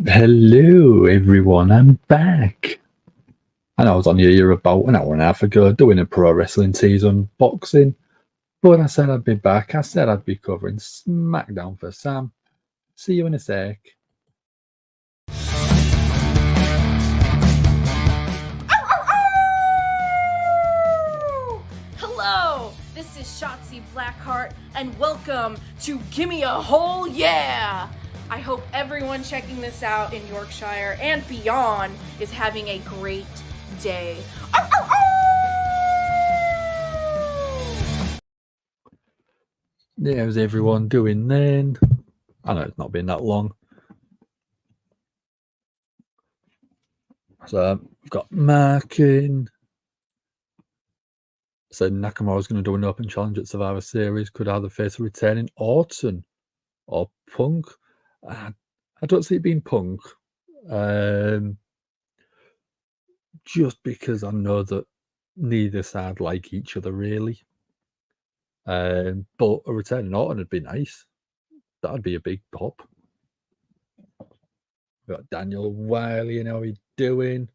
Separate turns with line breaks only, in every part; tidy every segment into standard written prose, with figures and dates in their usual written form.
Hello, everyone. I'm back. And I was on here about an hour and a half ago doing a pro wrestling season boxing. But I said I'd be back. I said I'd be covering SmackDown for Sam. See you in a sec.
Hello, this is Shotzi Blackheart, and welcome to Gimme a Whole Yeah! I hope everyone checking this out in Yorkshire and beyond is having a great day.
Yeah, how's everyone doing then? I know it's not been that long. So we've got Mark in. So Nakamura's going to do an open challenge at Survivor Series. Could either face a returning Orton or Punk. I don't see it being Punk. Just because I know that neither side like each other really. But a returning Orton would be nice. That'd be a big pop. We've got Daniel Wiley, how he doing?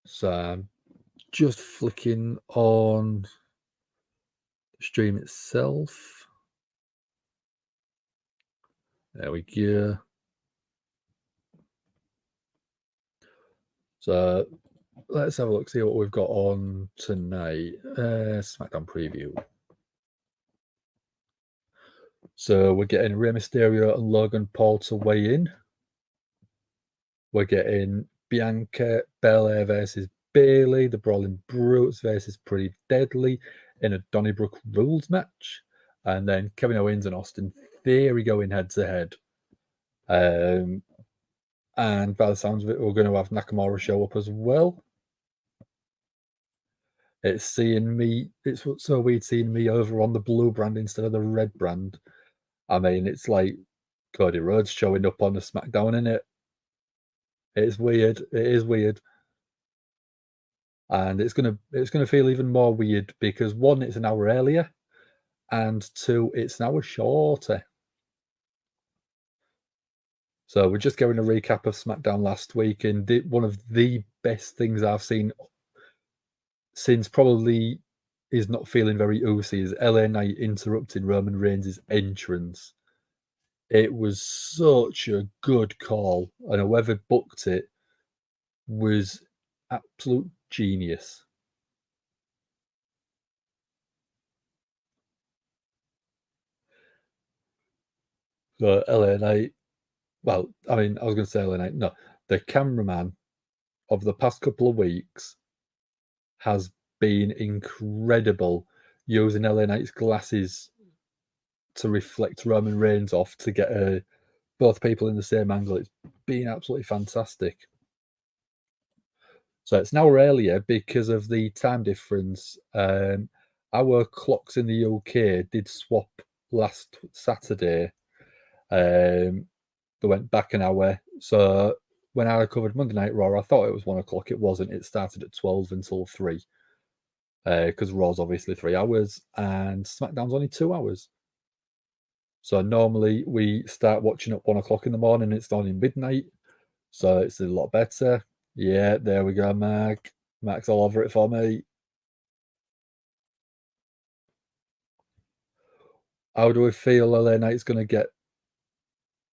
So I'm just flicking on the stream itself. There we go. So let's have a look, see what we've got on tonight. SmackDown preview. So we're getting Rey Mysterio and Logan Paul to weigh in. We're getting Bianca Belair versus Bayley, the Brawling Brutes versus Pretty Deadly in a Donnybrook rules match. And then Kevin Owens and Austin Theory going head to head. And by the sounds of it, we're going to have Nakamura show up as well. It's so weird seeing me over on the blue brand instead of the red brand. I mean, it's like Cody Rhodes showing up on the SmackDown, innit? It's weird. It is weird. And it's gonna feel even more weird because one, it's an hour earlier, and two, it's an hour shorter. So we're just getting a recap of SmackDown last week, and one of the best things I've seen since probably is not feeling very oozy is LA Knight interrupting Roman Reigns' entrance. It was such a good call, and whoever booked it was absolute genius. So LA Knight, well, I mean, I was going to say LA Knight. No, the cameraman of the past couple of weeks has been incredible, using LA Knight's glasses to reflect Roman Reigns off to get both people in the same angle. It's been absolutely fantastic. So it's an hour earlier because of the time difference. Our clocks in the UK did swap last Saturday. They went back an hour. So when I covered Monday Night Raw, I thought it was 1 o'clock. It wasn't. It started at 12 until 3. Because Raw's obviously 3 hours and SmackDown's only 2 hours. So normally we start watching at 1 o'clock in the morning. It's only midnight. So it's a lot better. Yeah, there we go, Mark. Mark's all over it for me. How do we feel LA Knight's going to get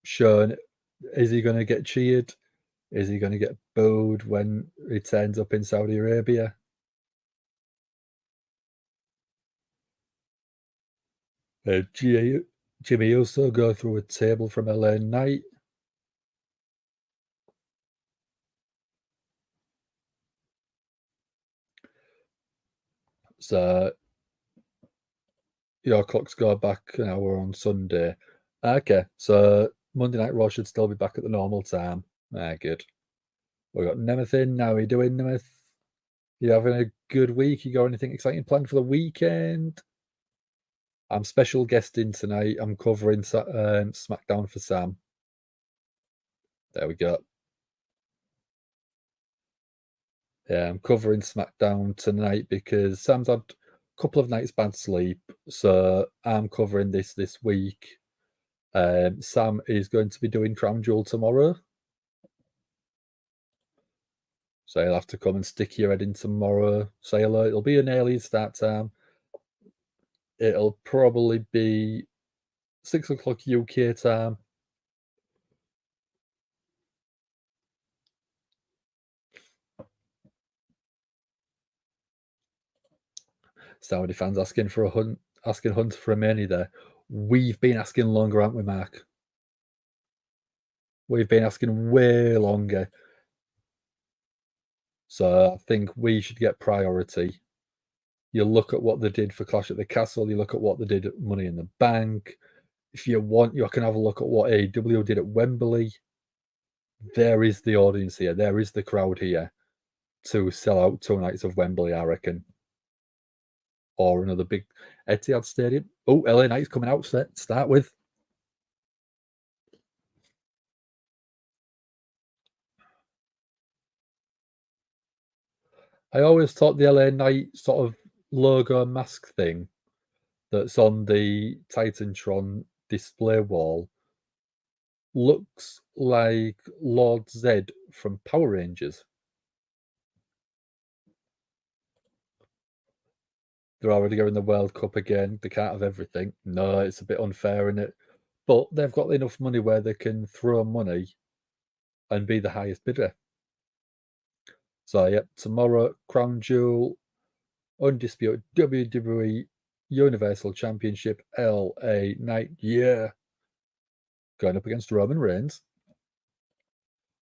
shown? Is he going to get cheered? Is he going to get booed when he turns up in Saudi Arabia? Jimmy also go through a table from LA Knight. So your clocks go back an hour on Sunday. Okay, so Monday Night Raw should still be back at the normal time. Good. We've got Nemeth in. How are you doing, Nemeth? You having a good week? You got anything exciting planned for the weekend? I'm special guesting tonight. I'm covering SmackDown for Sam. There we go. Yeah, I'm covering SmackDown tonight because Sam's had a couple of nights bad sleep, so I'm covering this week. Sam is going to be doing Crown Jewel tomorrow. So you'll have to come and stick your head in tomorrow. Say hello. It'll be an early start time. It'll probably be 6 o'clock UK time. Saudi fans asking Hunter for a mania there. We've been asking longer, haven't we, Mark? We've been asking way longer. So I think we should get priority. You look at what they did for Clash at the Castle. You look at what they did at Money in the Bank. If you want, you can have a look at what AEW did at Wembley. There is the audience here. There is the crowd here to sell out 2 nights of Wembley, I reckon. Or another big Etihad Stadium. Oh, LA Knight's coming out. Start with. I always thought the LA Knight sort of logo mask thing that's on the Titantron display wall looks like Lord Zed from Power Rangers. They're already going the World Cup again. They can't have everything. No, it's a bit unfair, isn't it? But they've got enough money where they can throw money and be the highest bidder. So, yep, tomorrow, Crown Jewel, undisputed WWE Universal Championship, LA Knight, yeah, going up against Roman Reigns.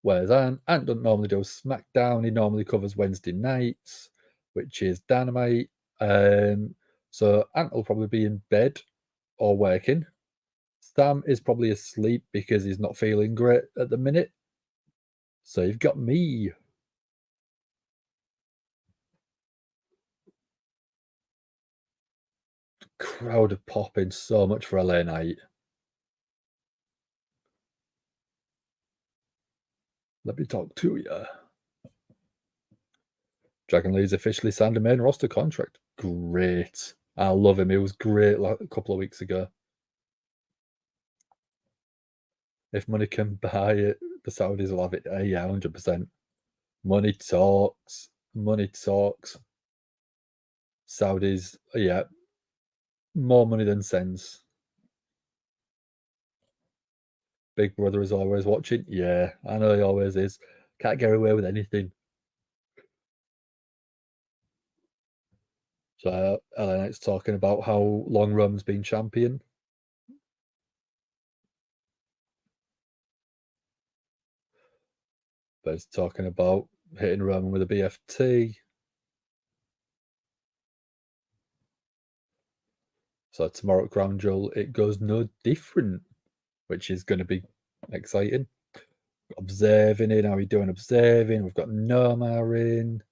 Whereas Ant doesn't normally do SmackDown. He normally covers Wednesday nights, which is Dynamite. So Ant will probably be in bed or working. Sam is probably asleep because he's not feeling great at the minute. So you've got me. Crowd are popping so much for LA Knight. Let me talk to you. Dragon Lee's officially signed a main roster contract. Great. I love him. He was great a couple of weeks ago. If money can buy it, the Saudis will have it. Yeah, 100%. Money talks. Money talks. Saudis, yeah. More money than sense. Big Brother is always watching. Yeah, I know he always is. Can't get away with anything. So LA Knight's talking about how long Roman's been champion. But he's talking about hitting Roman with a BFT. So tomorrow at Crown Jewel, it goes no different, which is going to be exciting. Observing it, how are we doing observing? We've got Nomar in.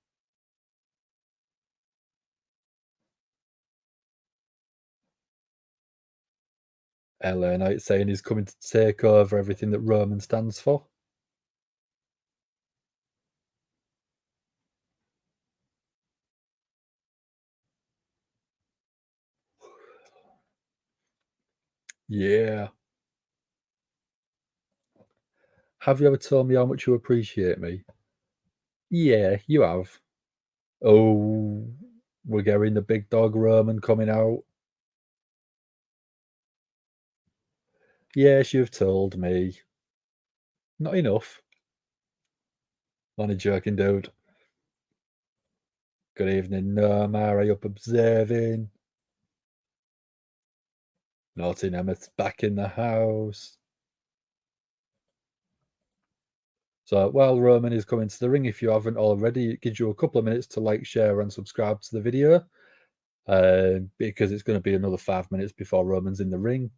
LA Knight saying he's coming to take over everything that Roman stands for. Yeah. Have you ever told me how much you appreciate me? Yeah, you have. Oh, we're getting the big dog Roman coming out. Yes, you've told me. Not enough. Only joking, dude. Good evening, Nomar. Are you up observing? Naughty Nemeth's back in the house. So while Roman is coming to the ring, if you haven't already, it gives you a couple of minutes to like, share, and subscribe to the video. Because it's going to be another 5 minutes before Roman's in the ring.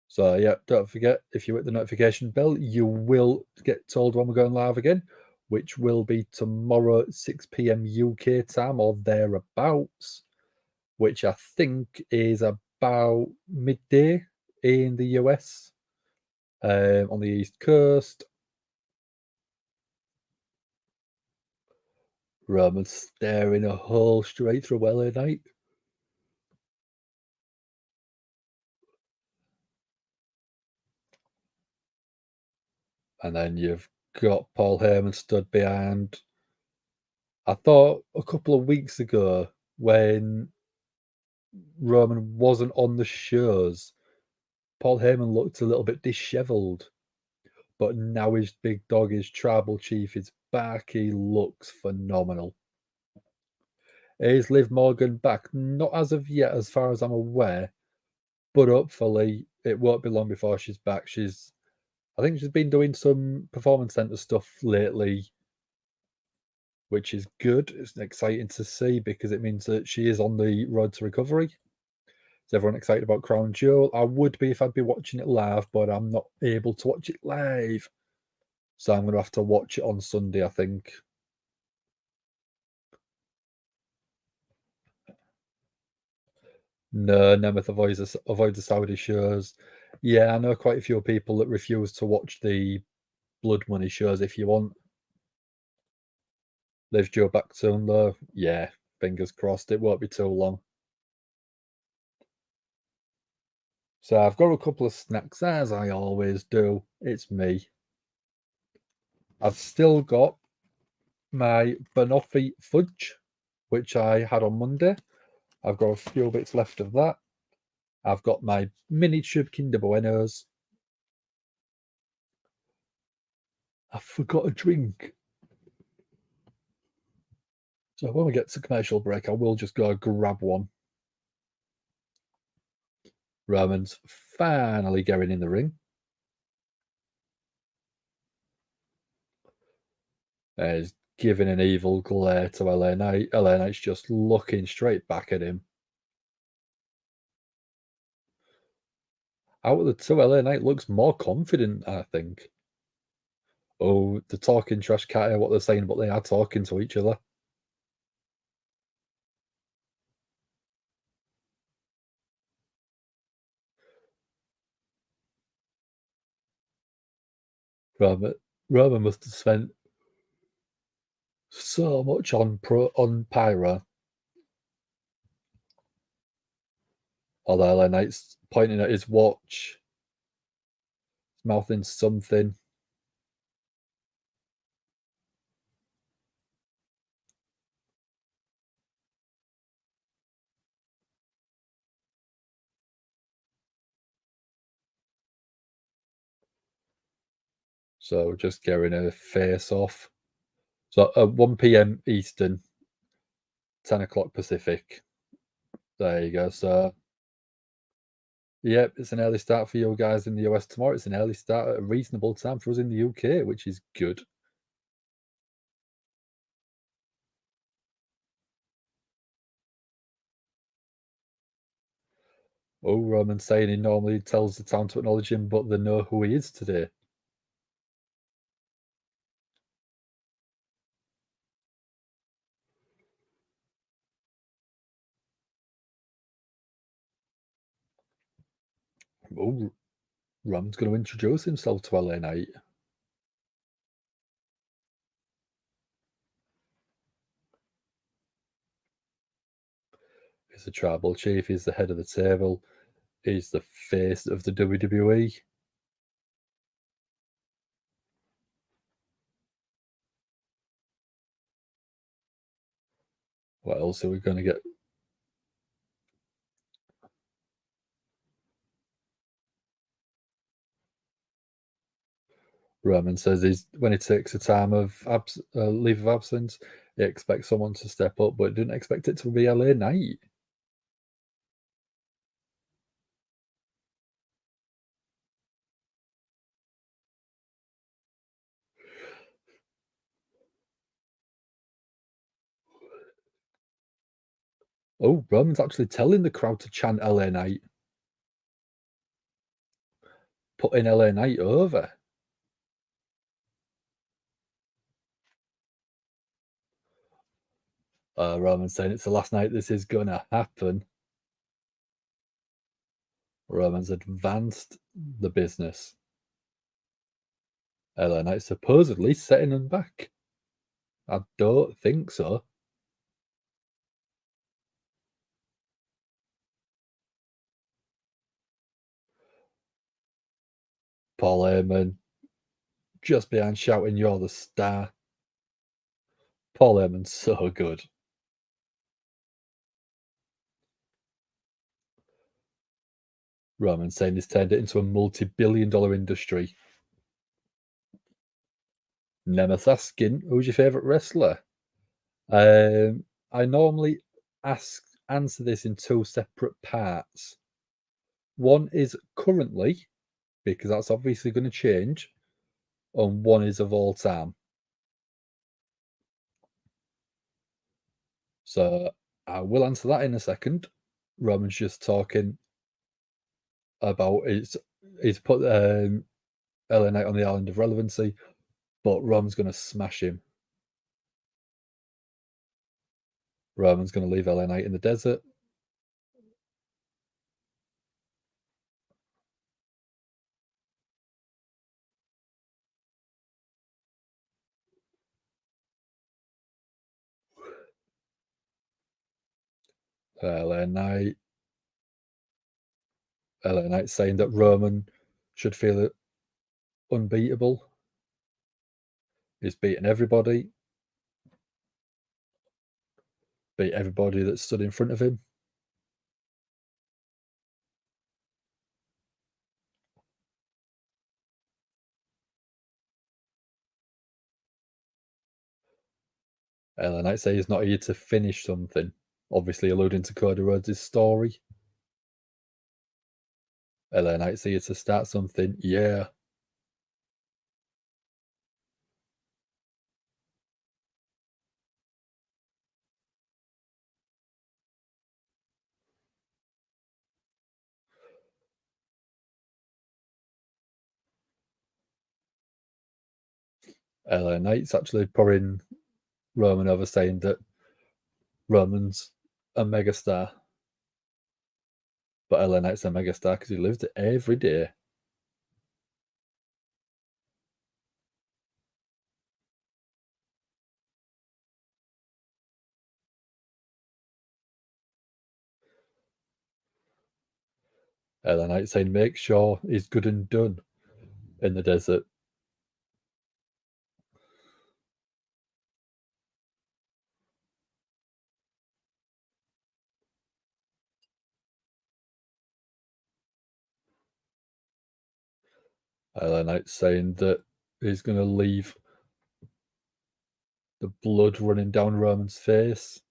So yeah, don't forget, if you hit the notification bell, you will get told when we're going live again, which will be tomorrow at 6 p.m. UK time or thereabouts, which I think is about midday in the US, on the East Coast. Roman staring a hole straight through LA Knight. And then you've got Paul Heyman stood behind. I thought a couple of weeks ago when Roman wasn't on the shows, Paul Heyman looked a little bit disheveled. But now his big dog, his tribal chief, is back. He looks phenomenal. Is Liv Morgan back? Not as of yet, as far as I'm aware. But hopefully it won't be long before she's back. I think she's been doing some performance center stuff lately, which is good. It's exciting to see because it means that she is on the road to recovery. Is everyone excited about Crown Jewel? I would be if I'd be watching it live, but I'm not able to watch it live. So I'm going to have to watch it on Sunday, I think. No, Nemeth avoids the Saudi shows. Yeah, I know quite a few people that refuse to watch the Blood Money shows. If you want Liv Joe back soon, though, yeah, fingers crossed. It won't be too long. So I've got a couple of snacks, as I always do. It's me. I've still got my banoffee fudge, which I had on Monday. I've got a few bits left of that. I've got my miniature Kinder Buenos. I forgot a drink. So when we get to commercial break, I will just go grab one. Roman's finally going in the ring. He's giving an evil glare to LA Knight. LA Knight's just looking straight back at him. Out of the two, LA Knight looks more confident, I think. Oh, the talking trash, can't hear what they're saying, but they are talking to each other. Roman must have spent so much on Pyro. Although LA Knight's pointing at his watch, mouthing something. So just getting a face off. So at 1 p.m. Eastern, 10 o'clock Pacific. There you go. So, yep, it's an early start for you guys in the US tomorrow. It's an early start at a reasonable time for us in the UK, which is good. Oh, Roman saying he normally tells the town to acknowledge him, but they know who he is today. Oh, Roman's going to introduce himself to LA Knight. He's the tribal chief. He's the head of the table. He's the face of the WWE. What else are we going to get? Roman says when he takes a time of leave of absence, he expects someone to step up, but didn't expect it to be LA Knight. Oh, Roman's actually telling the crowd to chant LA Knight, putting LA Knight over. Roman saying it's the last night this is going to happen. Roman's advanced the business. LA Knight supposedly setting them back. I don't think so. Paul Heyman just behind shouting, "You're the star." Paul Heyman's so good. Roman saying he's turned it into a multi-billion-dollar industry. Nemeth asking, who's your favourite wrestler? I normally answer this in two separate parts. One is currently, because that's obviously going to change, and one is of all time. So I will answer that in a second. Roman's just talking about he's put LA Knight on the island of relevancy, but Roman's going to smash him. Roman's going to leave LA Knight in the desert. LA Knight saying that Roman should feel unbeatable. He's beaten everybody. Beat everybody that stood in front of him. LA Knight say he's not here to finish something, obviously alluding to Cody Rhodes' story. LA Knight's here to start something, yeah. LA Knight's actually pouring Roman over, saying that Roman's a megastar. But LA Knight's a megastar because he lives it every day. LA Knight saying make sure he's good and done in the desert. LA Knight saying that he's going to leave the blood running down Roman's face.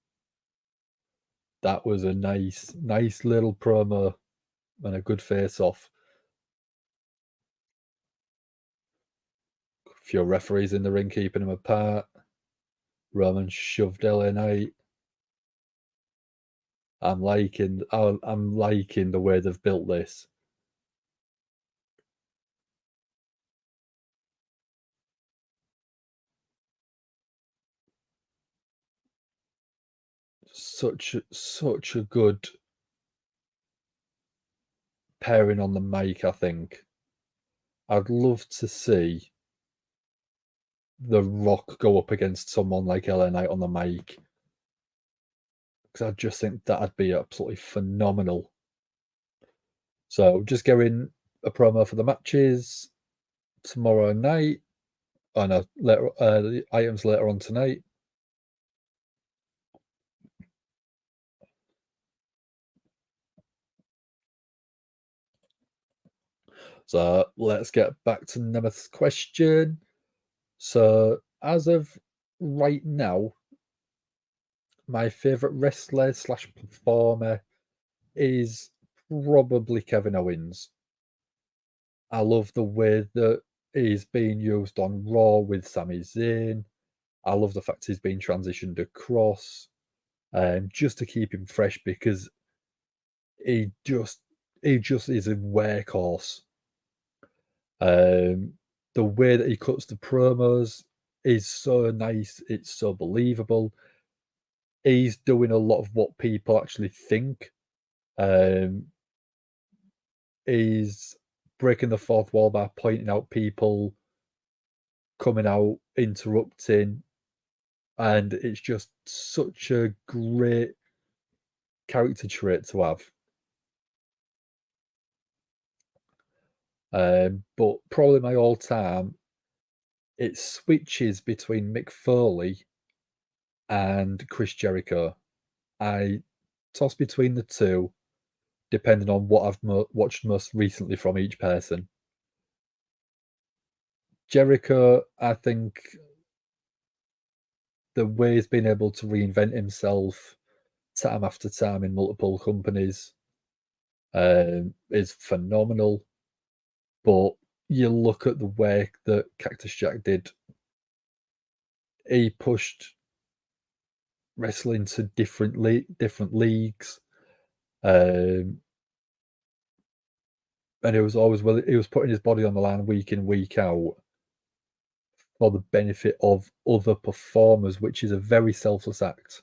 That was a nice little promo and a good face-off. A few referees in the ring keeping them apart. Roman shoved LA Knight. I'm liking the way they've built this. Such a good pairing on the mic, I think. I'd love to see The Rock go up against someone like LA Knight on the mic, because I just think that'd be absolutely phenomenal. So just getting a promo for the matches tomorrow night. Oh no, later, the items later on tonight. So let's get back to Nemeth's question. So as of right now, my favourite wrestler / performer is probably Kevin Owens. I love the way that he's being used on Raw with Sami Zayn. I love the fact he's being transitioned across, just to keep him fresh, because he just is a workhorse. The way that he cuts the promos is so nice. It's so believable. He's doing a lot of what people actually think. He's breaking the fourth wall by pointing out people coming out, interrupting, and it's just such a great character trait to have. But probably my all-time it switches between Mick Foley and Chris Jericho. I toss between the two, depending on what I've watched most recently from each person. Jericho, I think the way he's been able to reinvent himself time after time in multiple companies is phenomenal. But you look at the way that Cactus Jack did, he pushed wrestling to different leagues, and it was always he was putting his body on the line week in week out for the benefit of other performers, which is a very selfless act.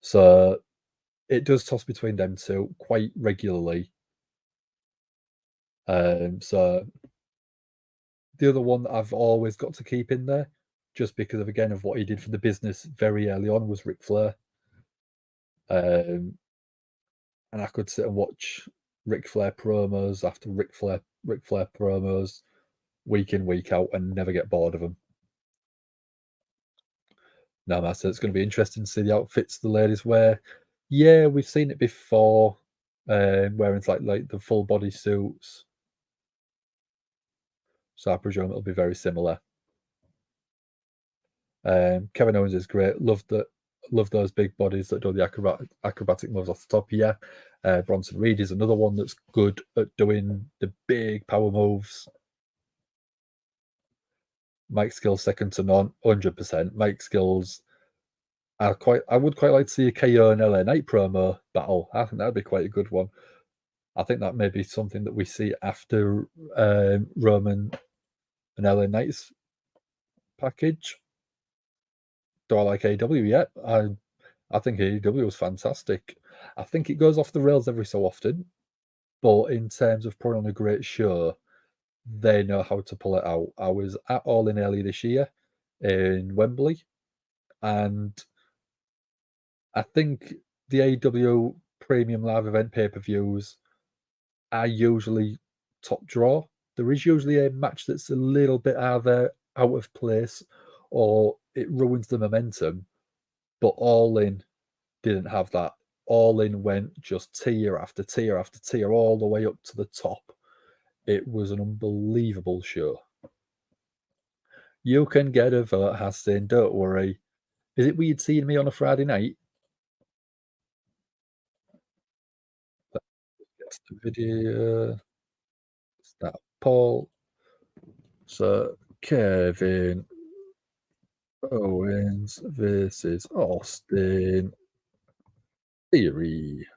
So it does toss between them two quite regularly. So the other one that I've always got to keep in there, just because of again of what he did for the business very early on, was Ric Flair. And I could sit and watch Ric Flair promos after Ric Flair promos week in, week out, and never get bored of them. No matter, it's going to be interesting to see the outfits the ladies wear. Yeah, we've seen it before, wearing like the full body suits. So I presume it'll be very similar. Kevin Owens is great. Love those big bodies that do the acrobatic moves off the top. Yeah. Bronson Reed is another one that's good at doing the big power moves. Mike Skills second to none, 100%. Mike Skills, I would quite like to see a KO and LA Knight promo battle. I think that'd be quite a good one. I think that may be something that we see after Roman and LA Knight's package. Do I like AEW? Yeah, I think AEW was fantastic. I think it goes off the rails every so often, but in terms of putting on a great show, they know how to pull it out. I was at All In earlier this year in Wembley, and I think the AEW premium live event pay-per-views are usually top draw. There is usually a match that's a little bit out of place, or it ruins the momentum. But All In didn't have that. All In went just tier after tier after tier, all the way up to the top. It was an unbelievable show. You can get a vote, Hassan, don't worry. Is it weird seeing me on a Friday night? That's the video. Start poll. So Kevin Owens versus Austin Theory.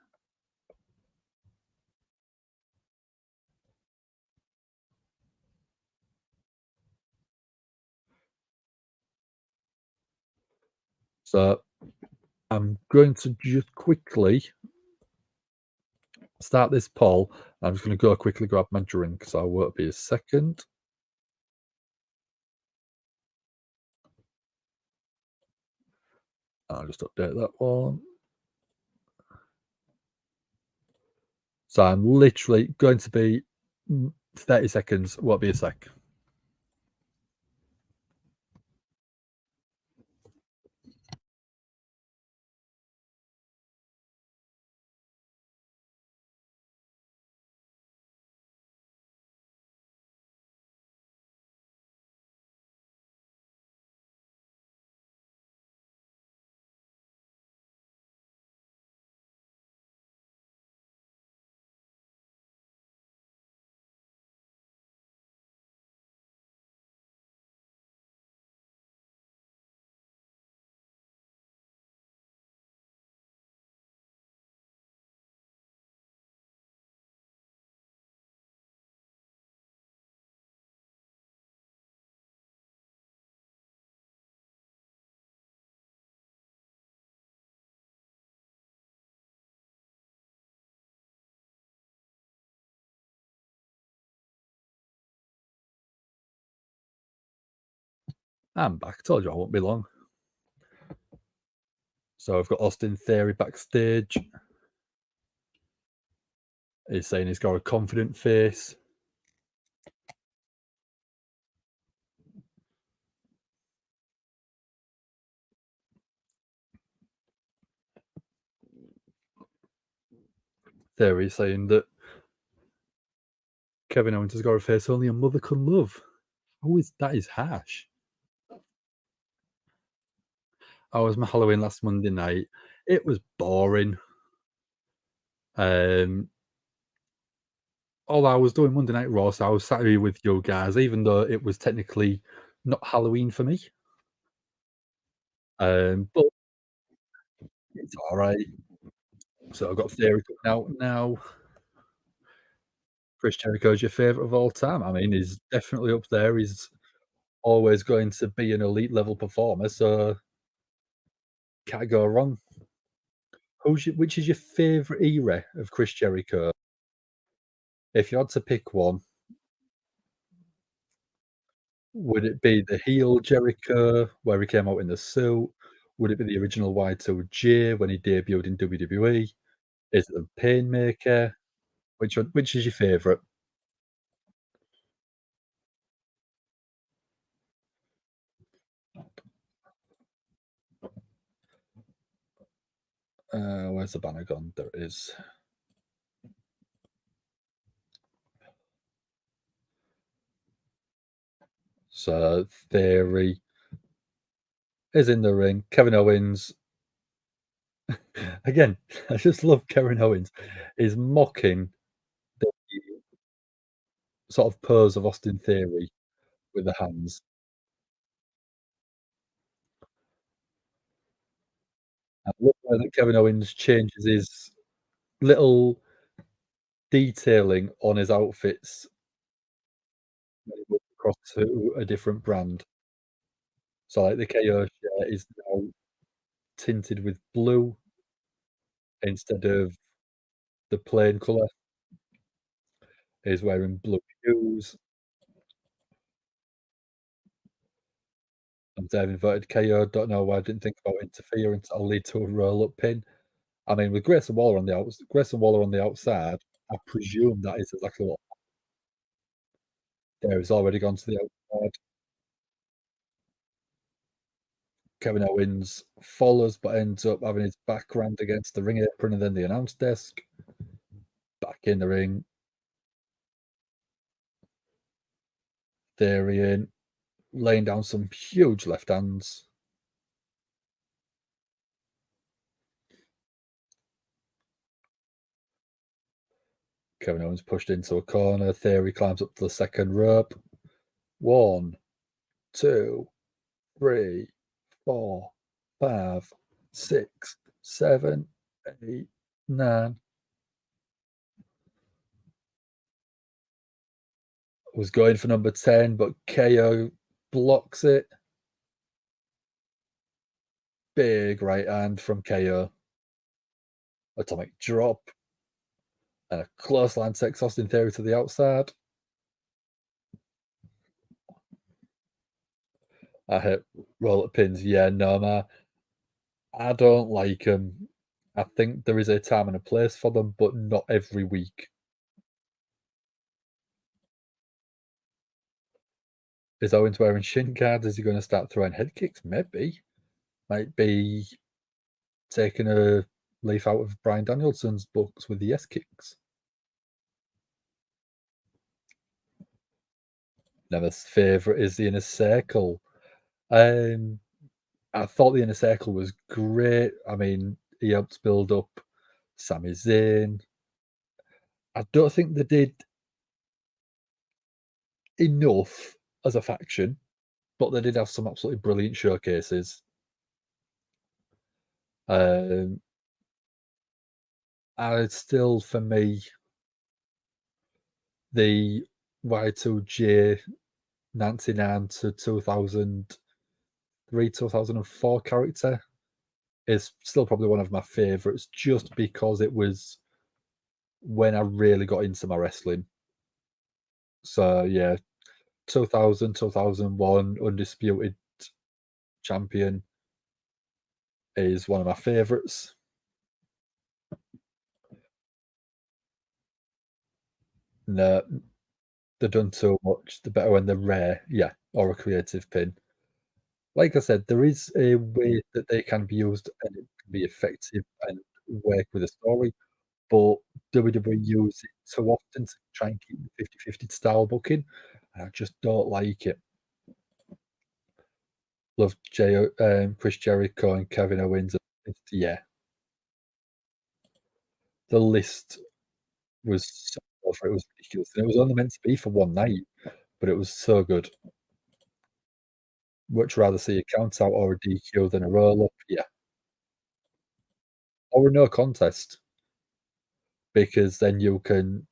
So I'm going to just quickly start this poll. I'm just going to go quickly grab my drink, so I won't be a second. I'll just update that one. So I'm literally going to be 30 seconds, won't be a sec. I'm back. Told you I won't be long. So I've got Austin Theory backstage. He's saying he's got a confident face. theory saying that Kevin Owens has got a face only a mother can love. Oh, is that is harsh. How was my Halloween last Monday night? It was boring. Um, all I was doing Monday Night Raw, so I was sat here with you guys, even though it was technically not Halloween for me. But it's all right. So I've got Theory coming out now. Chris Jericho's your favorite of all time. I mean, he's definitely up there. He's always going to be an elite level performer, so can't go wrong. Which is your favorite era of Chris Jericho? If you had to pick one, would it be the heel Jericho where he came out in the suit? Would it be the original Y2J when he debuted in WWE? Is it the Painmaker? Which is your favorite? Where's the banner gone? There it is. So Theory is in the ring. Kevin Owens, again, I just love Kevin Owens, is mocking the sort of pose of Austin Theory with the hands. I love the way that Kevin Owens changes his little detailing on his outfits when he moves across to a different brand. So, like, the KO shirt is now tinted with blue instead of the plain colour. He's wearing blue shoes. And I've inverted KO. Don't know why I didn't think about interference. I'll lead to a roll-up pin. I mean, with Grayson Waller on the outside, I presume that is exactly what there. He's already gone to the outside. Kevin Owens follows, but ends up having his back rammed against the ring apron and then the announce desk. Back in the ring. Theory in, laying down some huge left hands. Kevin Owens pushed into a corner. Theory climbs up to the second rope. 1, 2, 3, 4, 5, 6, 7, 8, 9. Was going for number 10, but KO blocks it. Big right hand from KO. Atomic drop. And a clothesline takes Austin Theory to the outside. I hit roll up pins. Yeah, no, man. I don't like them. I think there is a time and a place for them, but not every week. Is Owens wearing shin guards? Is he going to start throwing head kicks? Maybe. Might be taking a leaf out of Brian Danielson's books with the yes kicks. Never's favourite is the Inner Circle. I thought the Inner Circle was great. I mean, he helped build up Sami Zayn. I don't think they did enough as a faction, but they did have some absolutely brilliant showcases. Um, I still, for me, the Y2J 99 to 2003, 2004 character is still probably one of my favourites just because it was when I really got into my wrestling. So, yeah, 2000, 2001 Undisputed Champion is one of my favourites. No, they've done too much. The better when they're rare, yeah, or a creative pin. Like I said, there is a way that they can be used and it can be effective and work with a story, but WWE use it so often to try and keep the 50/50 style booking, and I just don't like it. Love Chris Jericho and Kevin Owens. Yeah, the list was so over, it was ridiculous, and it was only meant to be for one night, but it was so good. Much rather see a count out or a DQ than a roll up, yeah, or a no contest, because then you can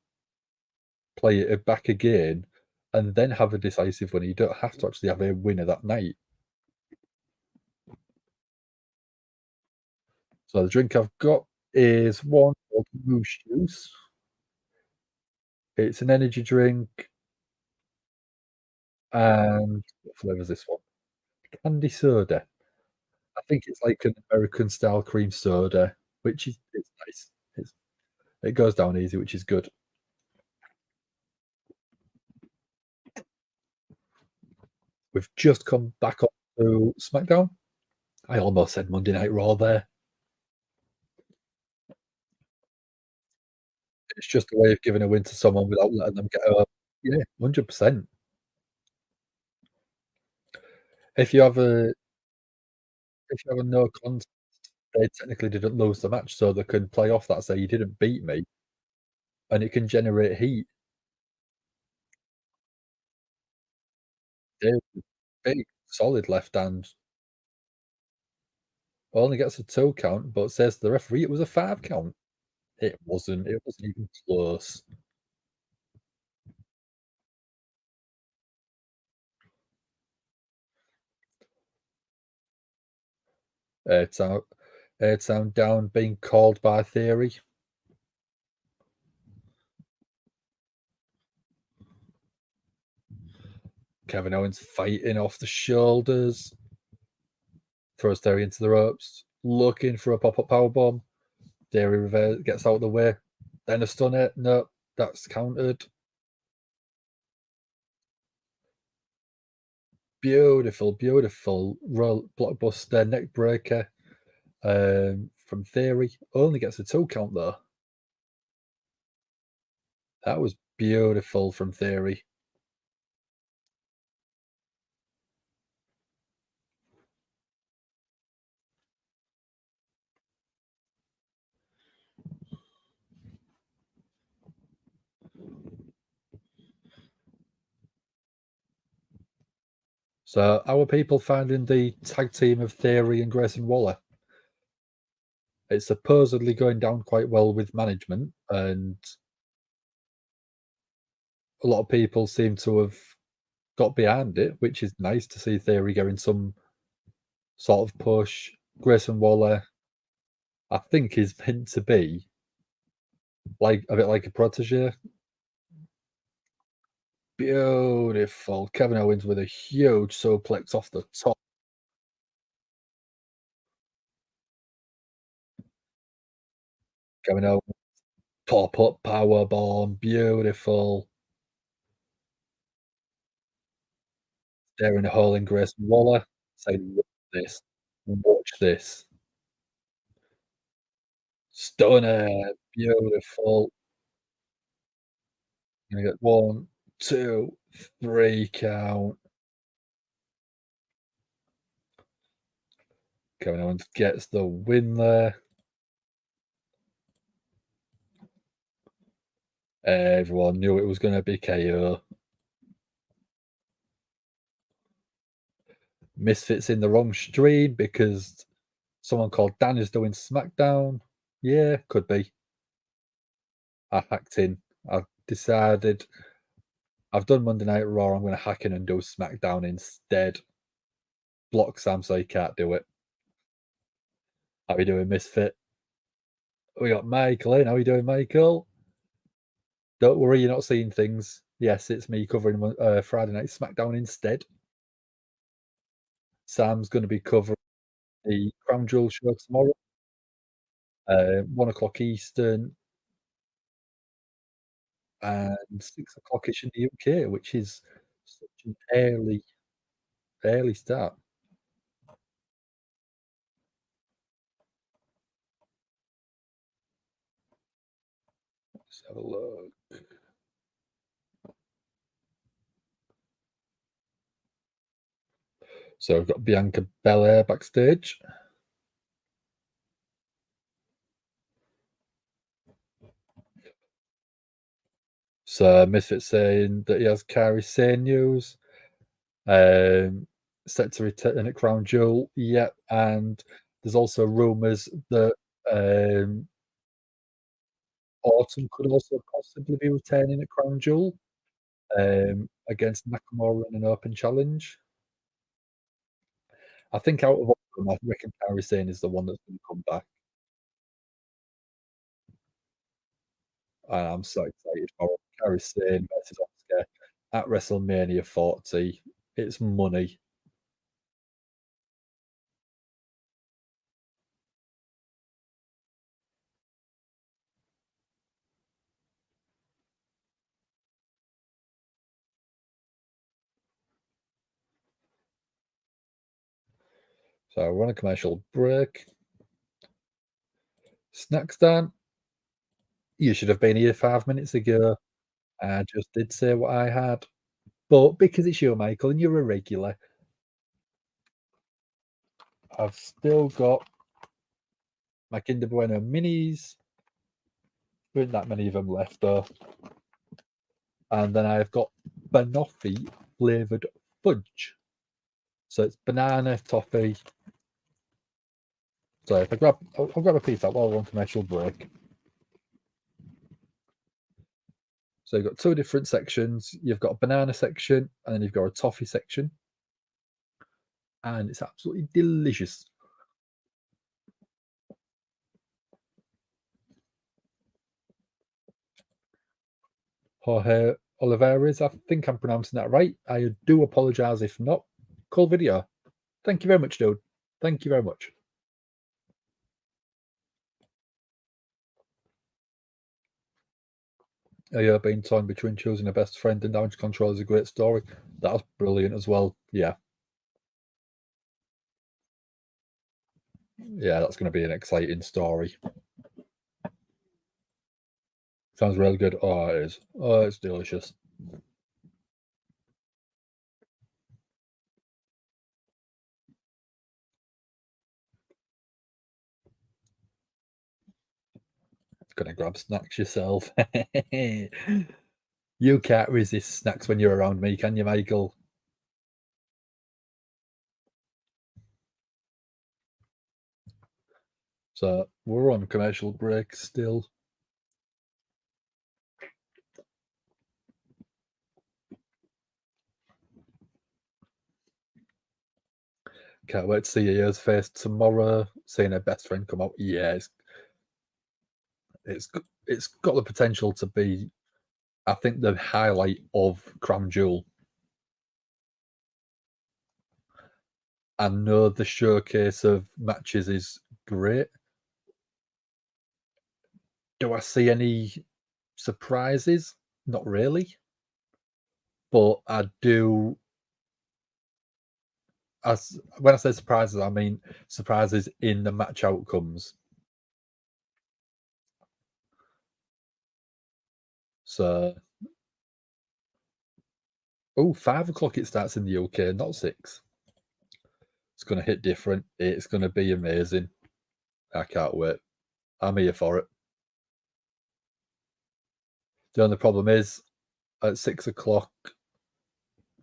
play it back again and then have a decisive winner. You don't have to actually have a winner that night. So the drink I've got is one called Moose Juice. It's an energy drink, and what flavour is this one? Candy soda. I think it's like an American style cream soda, which is it's nice. It goes down easy, which is good. We've just come back up to SmackDown. I almost said Monday Night Raw there. It's just a way of giving a win to someone without letting them get over. Yeah, 100%. If you have a if you have a no contest, they technically didn't lose the match, so they can play off that, say, "You didn't beat me," and it can generate heat. Dave, big, solid left hand, only gets a 2 count, but says to the referee it was a 5 count. It wasn't even close. Airtown Airtown down being called by Theory. Kevin Owens fighting off the shoulders. Throws Theory into the ropes, looking for a pop-up powerbomb. Theory reverse gets out of the way. Then a stunner. No, that's countered. Beautiful, beautiful blockbuster neck breaker from Theory. Only gets a 2 count though. That was beautiful from Theory. So, how are people finding the tag team of Theory and Grayson Waller? It's supposedly going down quite well with management, and a lot of people seem to have got behind it, which is nice to see Theory getting some sort of push. Grayson Waller, I think, is meant to be like a bit like a protege. Beautiful. Kevin Owens with a huge suplex off the top. Kevin Owens, pop up power bomb. Beautiful. Staring a hole in Grayson Waller, saying, "Watch this. Watch this." Stunner. Beautiful. Gonna get 1, 2, 3 count. Kevin Owens gets the win there. Everyone knew it was gonna be KO. Misfits in the wrong stream because someone called Dan is doing SmackDown. Yeah, could be. I hacked in. I've decided I've done Monday Night Raw. I'm gonna hack in and do SmackDown instead. Block Sam so he can't do it. How we doing, Misfit? We got Michael in. How you doing, Michael? Don't worry, you're not seeing things. Yes, it's me covering Friday Night SmackDown instead. Sam's going to be covering the Crown Jewel show tomorrow, 1 o'clock Eastern and 6 o'clock-ish in the UK, which is such an early start. Let's have a look. So we've got Bianca Belair backstage. So Misfit saying that he has Kairi Sane news. Set to return at Crown Jewel. Yep, and there's also rumours that Autumn could also possibly be returning at Crown Jewel against Nakamura in an open challenge. I think out of all of them, I reckon Kairi Sane is the one that's going to come back. And I'm so excited for it. Kairi Sane versus Asuka at WrestleMania 40. It's money. So we're on a commercial break. Snacks Dan, you should have been here 5 minutes ago. I just did say what I had. But because it's you, Michael, and you're a regular, I've still got my Kinder Bueno minis. There isn't that many of them left, though. And then I've got banoffee flavoured fudge. So it's banana, toffee. So if I'll grab a piece out while we're on commercial break. So you've got two different sections. You've got a banana section, and then you've got a toffee section. And it's absolutely delicious. Jorge Olivares, I think I'm pronouncing that right. I do apologise if not. Cool video. Thank you very much, dude. Thank you very much. Yeah, being torn between choosing a best friend and Damage CTRL is a great story. That was brilliant as well. Yeah. Yeah, that's going to be an exciting story. Sounds really good. Oh, it is. Oh, it's delicious. Gonna grab snacks yourself. You can't resist snacks when you're around me, can you, Michael? So we're on commercial break still. Can't wait to see your face tomorrow. Seeing her best friend come out. Yeah, it's got the potential to be, I think, the highlight of Crown Jewel. I know the showcase of matches is great. Do I see any surprises? Not really. But I do. When I say surprises, I mean surprises in the match outcomes. So, 5 o'clock it starts in the UK, not 6. It's going to hit different. It's going to be amazing. I can't wait. I'm here for it. The only problem is at 6 o'clock,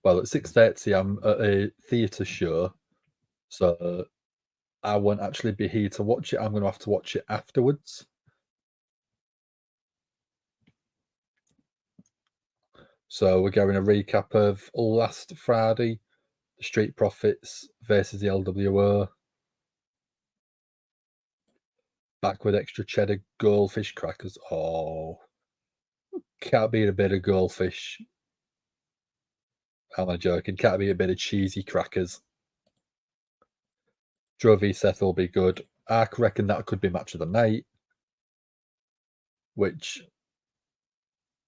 well, at 6:30, I'm at a theatre show. So I won't actually be here to watch it. I'm going to have to watch it afterwards. So we're going a recap of last Friday, the Street Profits versus the LWO. Back with extra cheddar goldfish crackers. Oh, can't beat a bit of goldfish. Am I joking? Can't beat a bit of cheesy crackers. Drew v Seth will be good. I reckon that could be match of the night, which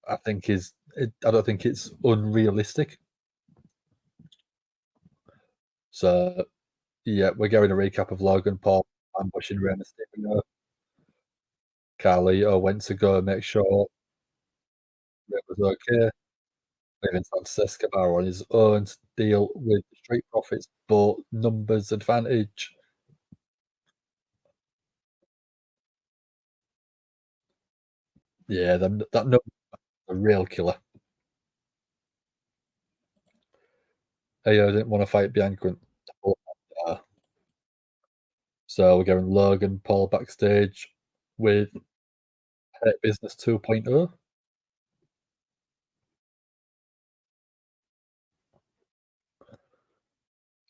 I think I don't think it's unrealistic. So, yeah, we're going a recap of Logan Paul ambushing Rey Mysterio. Carlito went to go make sure It was okay. Even Santos Escobar on his own to deal with the Street Profits, but numbers advantage. Yeah, that number a real killer. AO didn't want to fight Bianca and so we're going Logan Paul backstage with Hurt Business 2.0.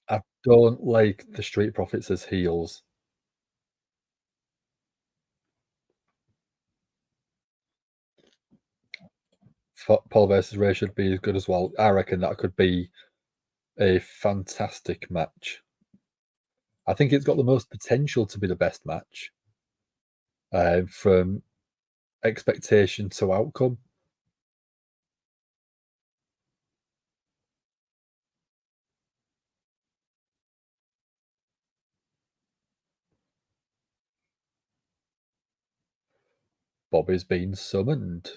I don't like the Street Profits as heels. Paul versus Ray should be as good as well. I reckon that could be a fantastic match. I think it's got the most potential to be the best match from expectation to outcome. Bobby's been summoned.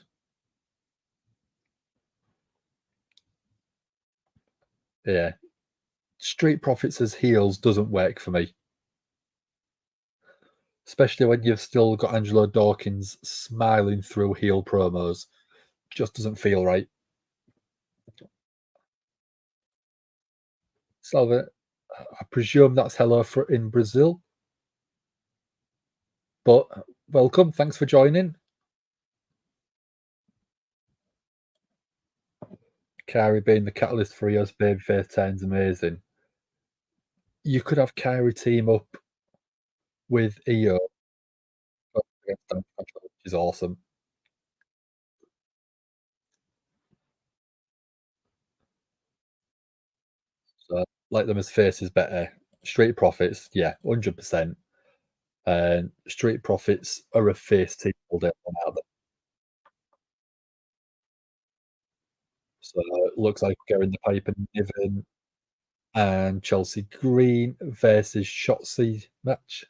Yeah. Street Profits as heels doesn't work for me. Especially when you've still got Angelo Dawkins smiling through heel promos. Just doesn't feel right. Salva, I presume that's hello for in Brazil. But welcome, thanks for joining. Kyrie being the catalyst for Rio's babyface turns amazing. You could have Kyrie team up with Io against Damage CTRL, which is awesome. So like them as faces better. Street Profits, yeah, 100%. And Street Profits are a face team all day long out there. So it looks like we're going the Piper Niven and Chelsea Green versus Shotzi match.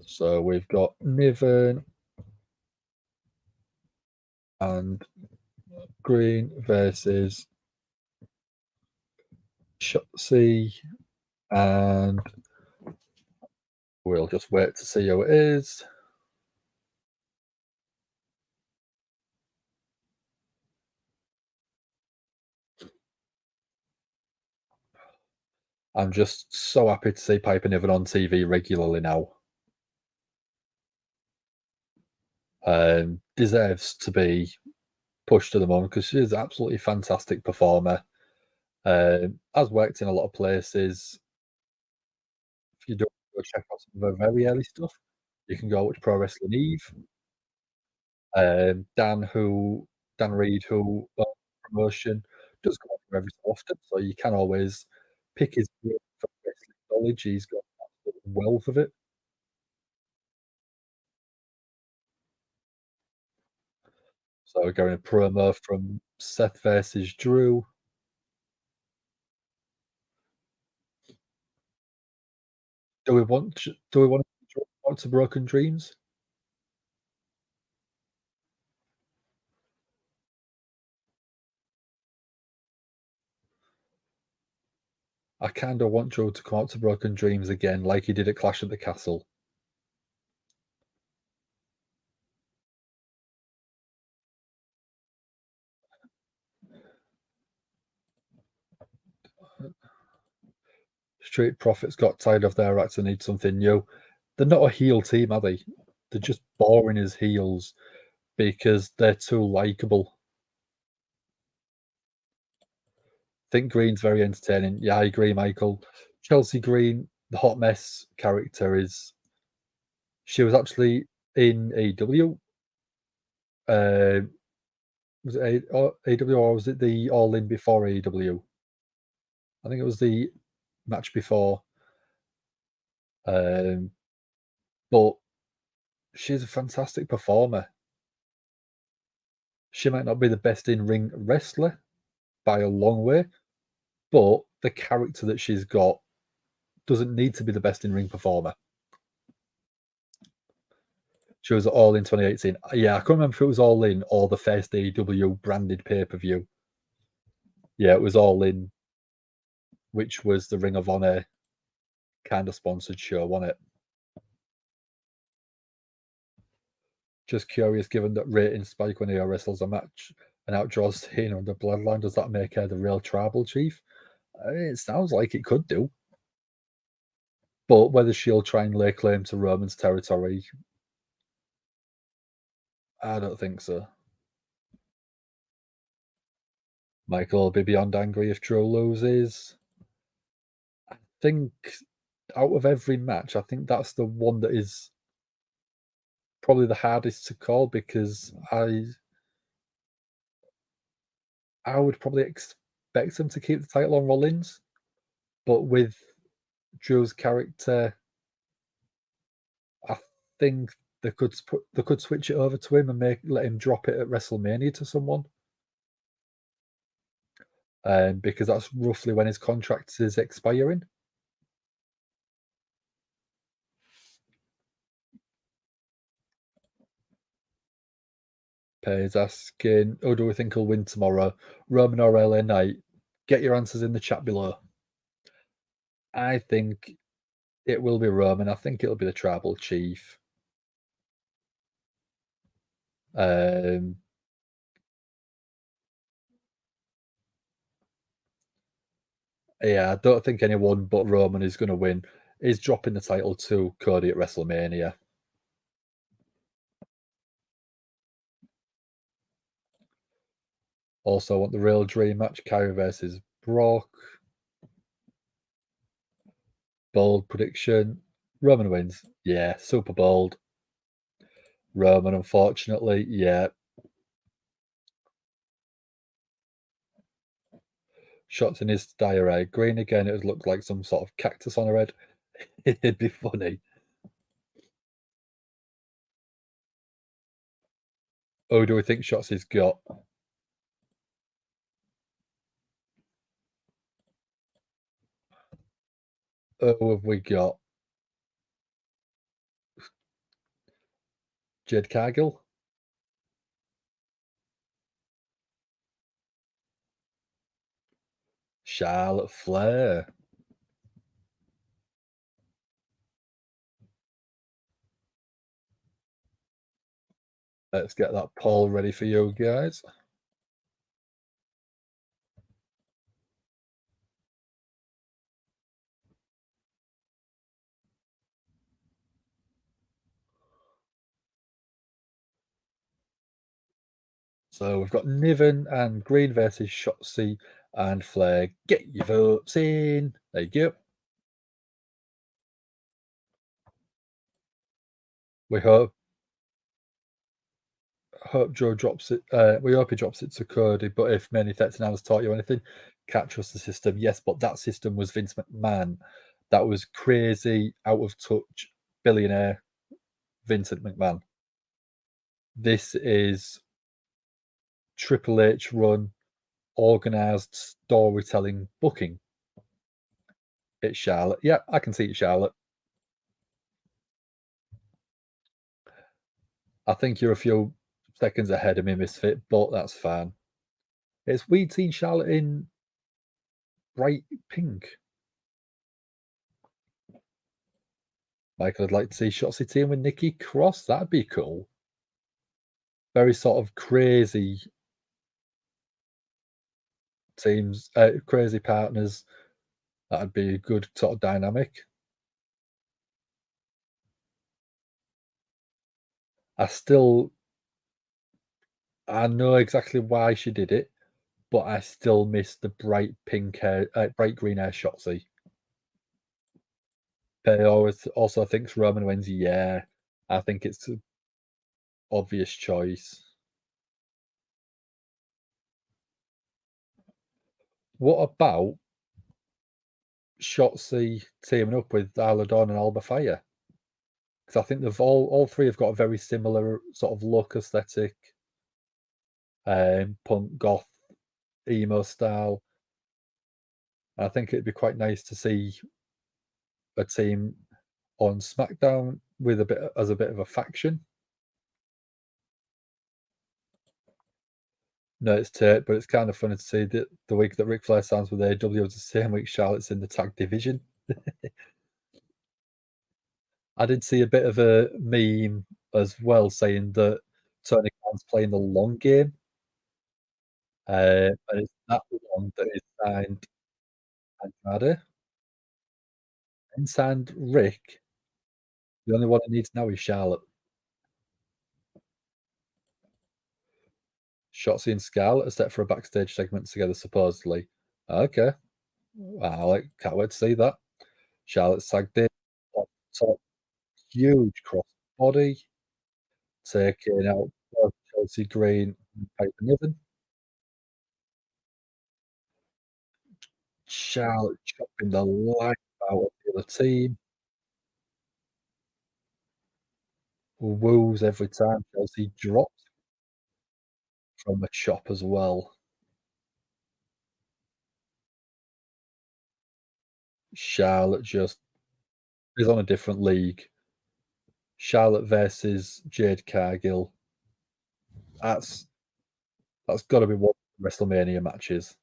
So we've got Niven and Green versus Shotzi, and we'll just wait to see who it is. I'm just so happy to see Piper Niven on TV regularly now. Deserves to be pushed to the moon because she's an absolutely fantastic performer. Has worked in a lot of places. If you don't go check out some of her very early stuff, you can go watch Pro Wrestling Eve. Dan Reed, who promotion, does come on every so often, so you can always pick his brain for wrestling knowledge. He's got an absolute wealth of it. So we're going a promo from Seth versus Drew. Do we want to Broken Dreams? I kinda want Drew to come out to Broken Dreams again like he did at Clash at the Castle. Street Profits got tired of their acts and need something new. They're not a heel team, are they? They're just boring as heels because they're too likable. Think Green's very entertaining. Yeah, I agree, Michael. Chelsea Green, the hot mess character is she was actually in AEW. Was it AEW or was it the All In before AEW? I think it was the match before. Um, but she's a fantastic performer. She might not be the best in ring wrestler by a long way, but the character that she's got doesn't need to be the best in ring performer. She was All In 2018. Yeah, I can't remember if it was All In or the first AEW branded pay-per-view. Yeah, it was All In, which was the Ring of Honor kind of sponsored show, wasn't it? Just curious, given that ratings spike when AO wrestles a match and outdraws Cena and the Bloodline, does that make her the real tribal chief? It sounds like it could do. But whether she'll try and lay claim to Roman's territory, I don't think so. Michael will be beyond angry if Drew loses. I think out of every match, I think that's the one that is probably the hardest to call because I would probably expect him to keep the title on Rollins, but with Drew's character, I think they could switch it over to him and let him drop it at WrestleMania to someone. Because that's roughly when his contract is expiring. Pay's asking, who do we think will win tomorrow? Roman or LA Knight? Get your answers in the chat below. I think it will be Roman. I think it'll be the tribal chief. Yeah, I don't think anyone but Roman is going to win. He's dropping the title to Cody at WrestleMania. Also, want the real dream match: Kyrie versus Brock. Bold prediction: Roman wins. Yeah, super bold. Roman, unfortunately, yeah. Shots in his diarrhea. Green again, it would look like some sort of cactus on her head. It'd be funny. Oh, do we think Shotzi's got? Oh, have we got Jade Cargill? Charlotte Flair. Let's get that poll ready for you guys. So we've got Niven and Green versus Shotzi and Flair. Get your votes in. There you go. We hope Joe drops it. We hope he drops it to Cody. But if Many 39 has taught you anything, can't trust the system. Yes, but that system was Vince McMahon. That was crazy, out of touch, billionaire Vincent McMahon. This is Triple H run, organized storytelling booking. It's Charlotte. Yeah, I can see it, Charlotte. I think you're a few seconds ahead of me, Misfit, but that's fine. It's we'd seen Charlotte in bright pink. Michael, I'd like to see Shotzi team with Nikki Cross. That'd be cool. Very sort of crazy teams, crazy partners. That'd be a good sort of dynamic. I know exactly why she did it, but I still miss the bright pink hair, bright green hair Shotzi. Pay always also thinks Roman wins. Yeah, I think it's an obvious choice. What about Shotzi teaming up with Isla Dawn and Alba Fire? Because I think they've all three have got a very similar sort of look, aesthetic, punk, goth, emo style. I think it'd be quite nice to see a team on SmackDown with a bit of a faction. No, it's Tate, but it's kind of funny to see that the week that Ric Flair signs with AEW is the same week Charlotte's in the tag division. I did see a bit of a meme as well saying that Tony Khan's playing the long game, and it's that one that is signed Andrade and signed Rick. The only one he needs now is Charlotte. Shotzi and Scarlett are set for a backstage segment together, supposedly. Okay. Can't wait to see that. Charlotte's tagged in, top, huge cross body, taking out both Chelsea Green and Piper Niven. Charlotte chopping the life out of the other team. Woos every time Chelsea drops from a chop as well. Charlotte just is on a different league. Charlotte versus Jade Cargill. That's got to be one of the WrestleMania matches.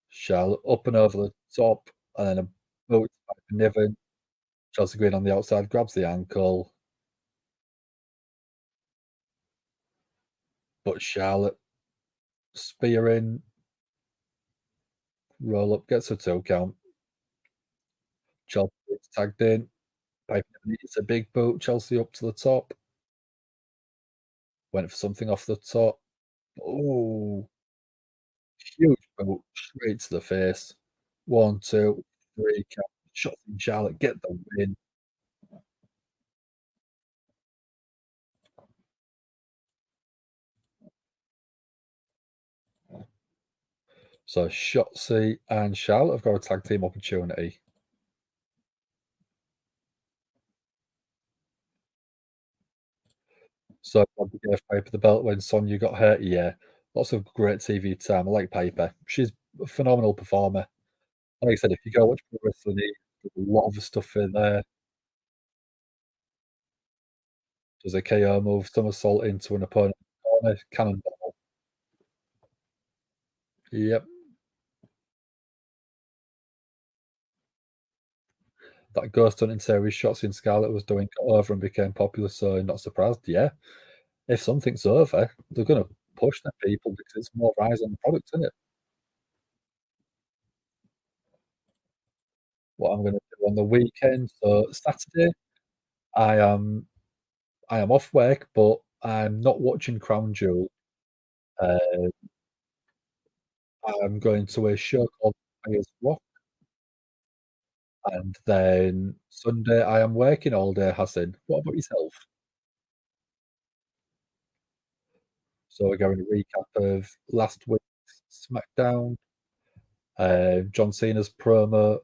Charlotte up and over the top, and then a boot to Piper Niven. Chelsea Green on the outside grabs the ankle, but Charlotte spearing, roll up, gets a 2 count. Chelsea gets tagged in. Piper Niven hits a big boot. Chelsea up to the top. Went for something off the top. Oh, huge boot straight to the face. 1, 2, 3 count. Shots in Charlotte, get the win. So Shotzi and Charlotte have got a tag team opportunity. So Bobby gave Piper the belt when Sonya got hurt. Yeah, lots of great TV time. I like Piper. She's a phenomenal performer. Like I said, if you go watch pro wrestling, there's a lot of stuff in there. Does a KO move, somersault into an opponent's corner, cannonball. Yep. That ghost hunting series Shotzi and Scarlett was doing got over and became popular, so not surprised. Yeah. If something's over, they're gonna push the people because it's more eyes on the product, isn't it? What I'm gonna do on the weekend, so Saturday, I am I am off work, but I'm not watching Crown Jewel. Uh, I'm going to a show called Ayers Rock, and then Sunday I am working all day, Hassan. What about yourself? So we're going to recap of last week's SmackDown, John Cena's promo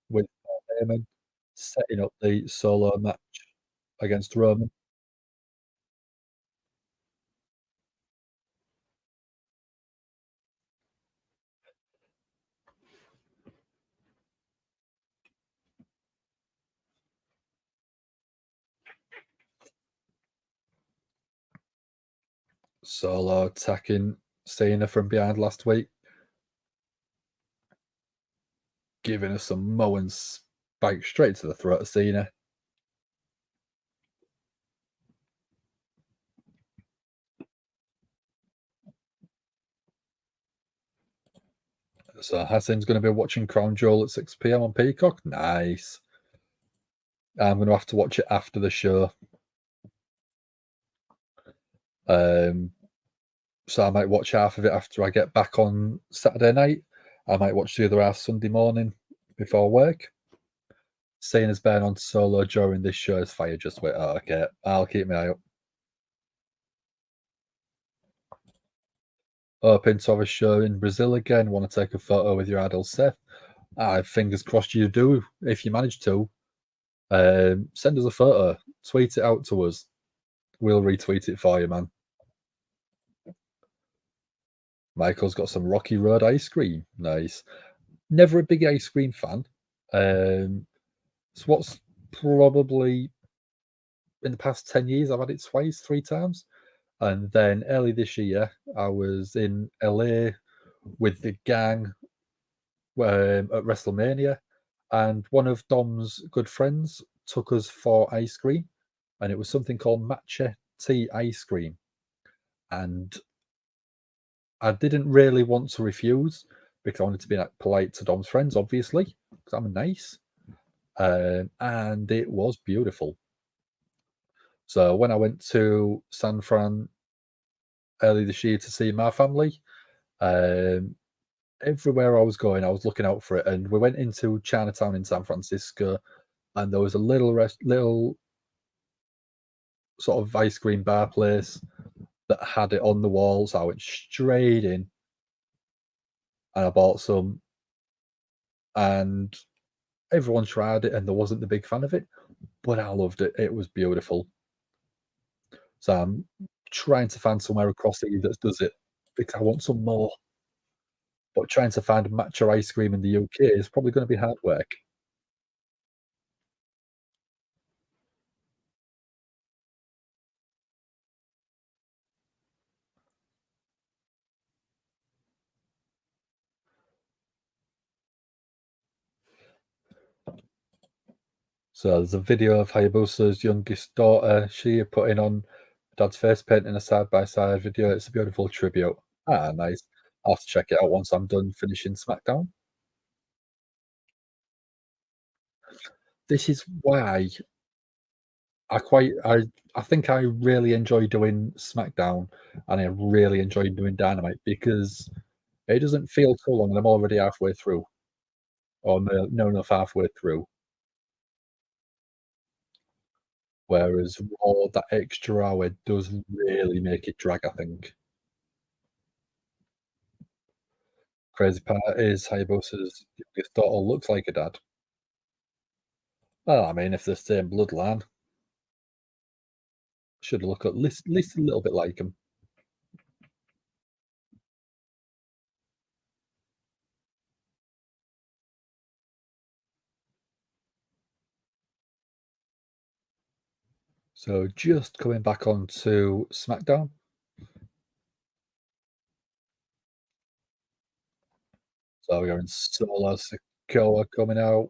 with Paul Heyman, setting up the solo match against Roman. Solo attacking Cena from behind last week, giving us some Moen spike straight to the throat of Cena. So Hassan's going to be watching Crown Jewel at 6 p.m. on Peacock. Nice. I'm going to have to watch it after the show. So I might watch half of it after I get back on Saturday night. I might watch the other half Sunday morning before work. Cena's been on solo during this show is fire. Just wait. Oh, okay. I'll keep my eye up. Hoping to have a show in Brazil again. Want to take a photo with your idol Seth? Fingers crossed you do. If you manage to, send us a photo. Tweet it out to us. We'll retweet it for you, man. Michael's got some Rocky Road ice cream. Nice. Never a big ice cream fan. It's what's probably in the past 10 years I've had it twice, 3 times. And then early this year, I was in LA with the gang at WrestleMania, and one of Dom's good friends took us for ice cream, and it was something called matcha tea ice cream. And I didn't really want to refuse because I wanted to be like, polite to Dom's friends, obviously, because I'm nice. And it was beautiful. So when I went to San Fran early this year to see my family, um, everywhere I was going, I was looking out for it. And we went into Chinatown in San Francisco, and there was a little sort of ice cream bar place that had it on the wall. So I went straight in and I bought some, and everyone tried it, and there wasn't the big fan of it, but I loved it. It was beautiful. So I'm trying to find somewhere across the that does it because I want some more. But trying to find matcha ice cream in the UK is probably going to be hard work. So there's a video of Hayabusa's youngest daughter. She putting on dad's face paint in a side by side video. It's a beautiful tribute. Ah, nice. I'll have to check it out once I'm done finishing SmackDown. This is why I quite I think I really enjoy doing SmackDown, and I really enjoy doing Dynamite because it doesn't feel too long and I'm already halfway through, or no enough halfway through. Whereas Raw, that extra hour does really make it drag, I think. Crazy part is Hayabusa's youngest daughter looks like her dad. Well, I mean, if they're the same bloodline, should look at least a little bit like him. So just coming back onto SmackDown. So we're in Solo Sikoa coming out,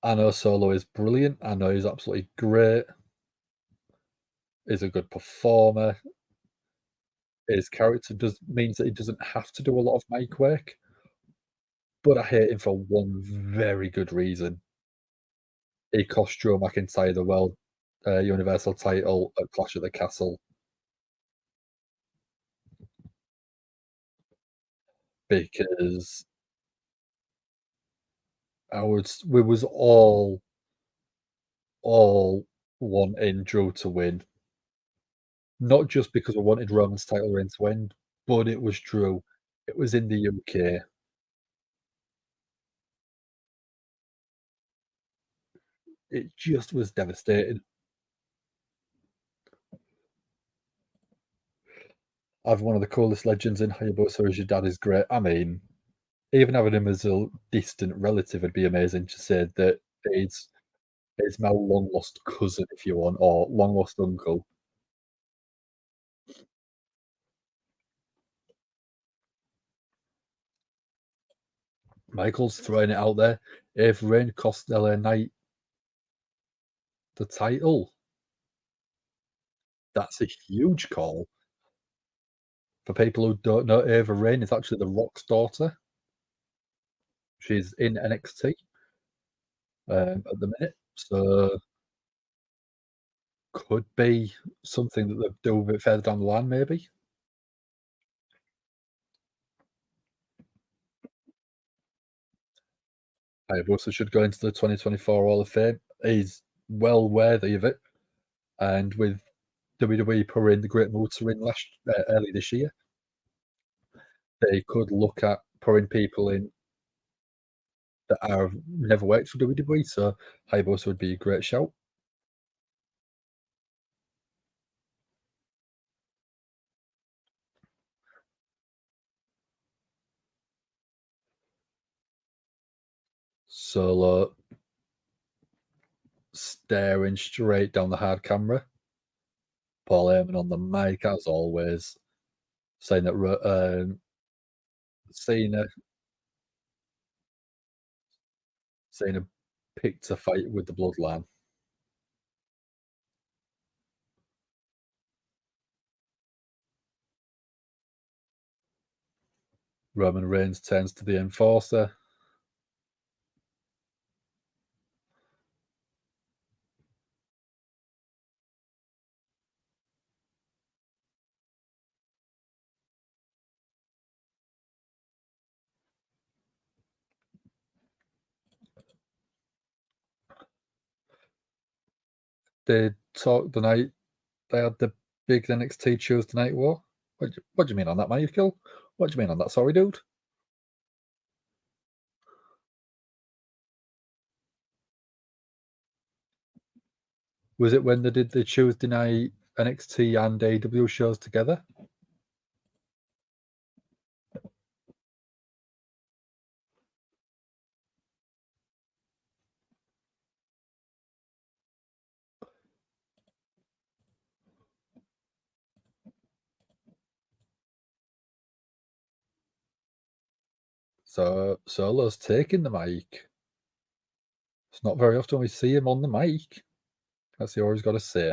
I know Solo is brilliant. I know he's absolutely great. He's a good performer. His character does means that he doesn't have to do a lot of mic work, but I hate him for one very good reason. He cost Drew McIntyre the World Universal title at Clash at the Castle because we was all wanting Drew to win, not just because we wanted Roman's title reign to end, but it was Drew. It was in the UK. It just was devastating. Having one of the coolest legends in Hayabusa as your dad is great. I mean, even having him as a distant relative would be amazing to say that he's my long lost cousin, if you want, or long lost uncle. Michael's throwing it out there. If Rain cost LA Knight the title, that's a huge call. For people who don't know, Ava Rain is actually The Rock's daughter. She's in NXT at the minute, so could be something that they'll do a bit further down the line, maybe. Hayabusa should go into the 2024 Hall of Fame. He's well worthy of it, and with WWE putting the Great Muta in early this year, they could look at putting people in that have never worked for WWE, so Hayabusa would be a great shout. Solo staring straight down the hard camera. Paul Heyman on the mic, as always, saying that Cena Cena picked a fight with the Bloodline. Roman Reigns turns to the Enforcer. They talked the night they had the big NXT Tuesday Night War. What do you mean on that, Michael? What do you mean on that? Sorry, dude. Was it when they did the Tuesday night NXT and AEW shows together? So Solo's taking the mic. It's not very often we see him on the mic. That's he always got to say.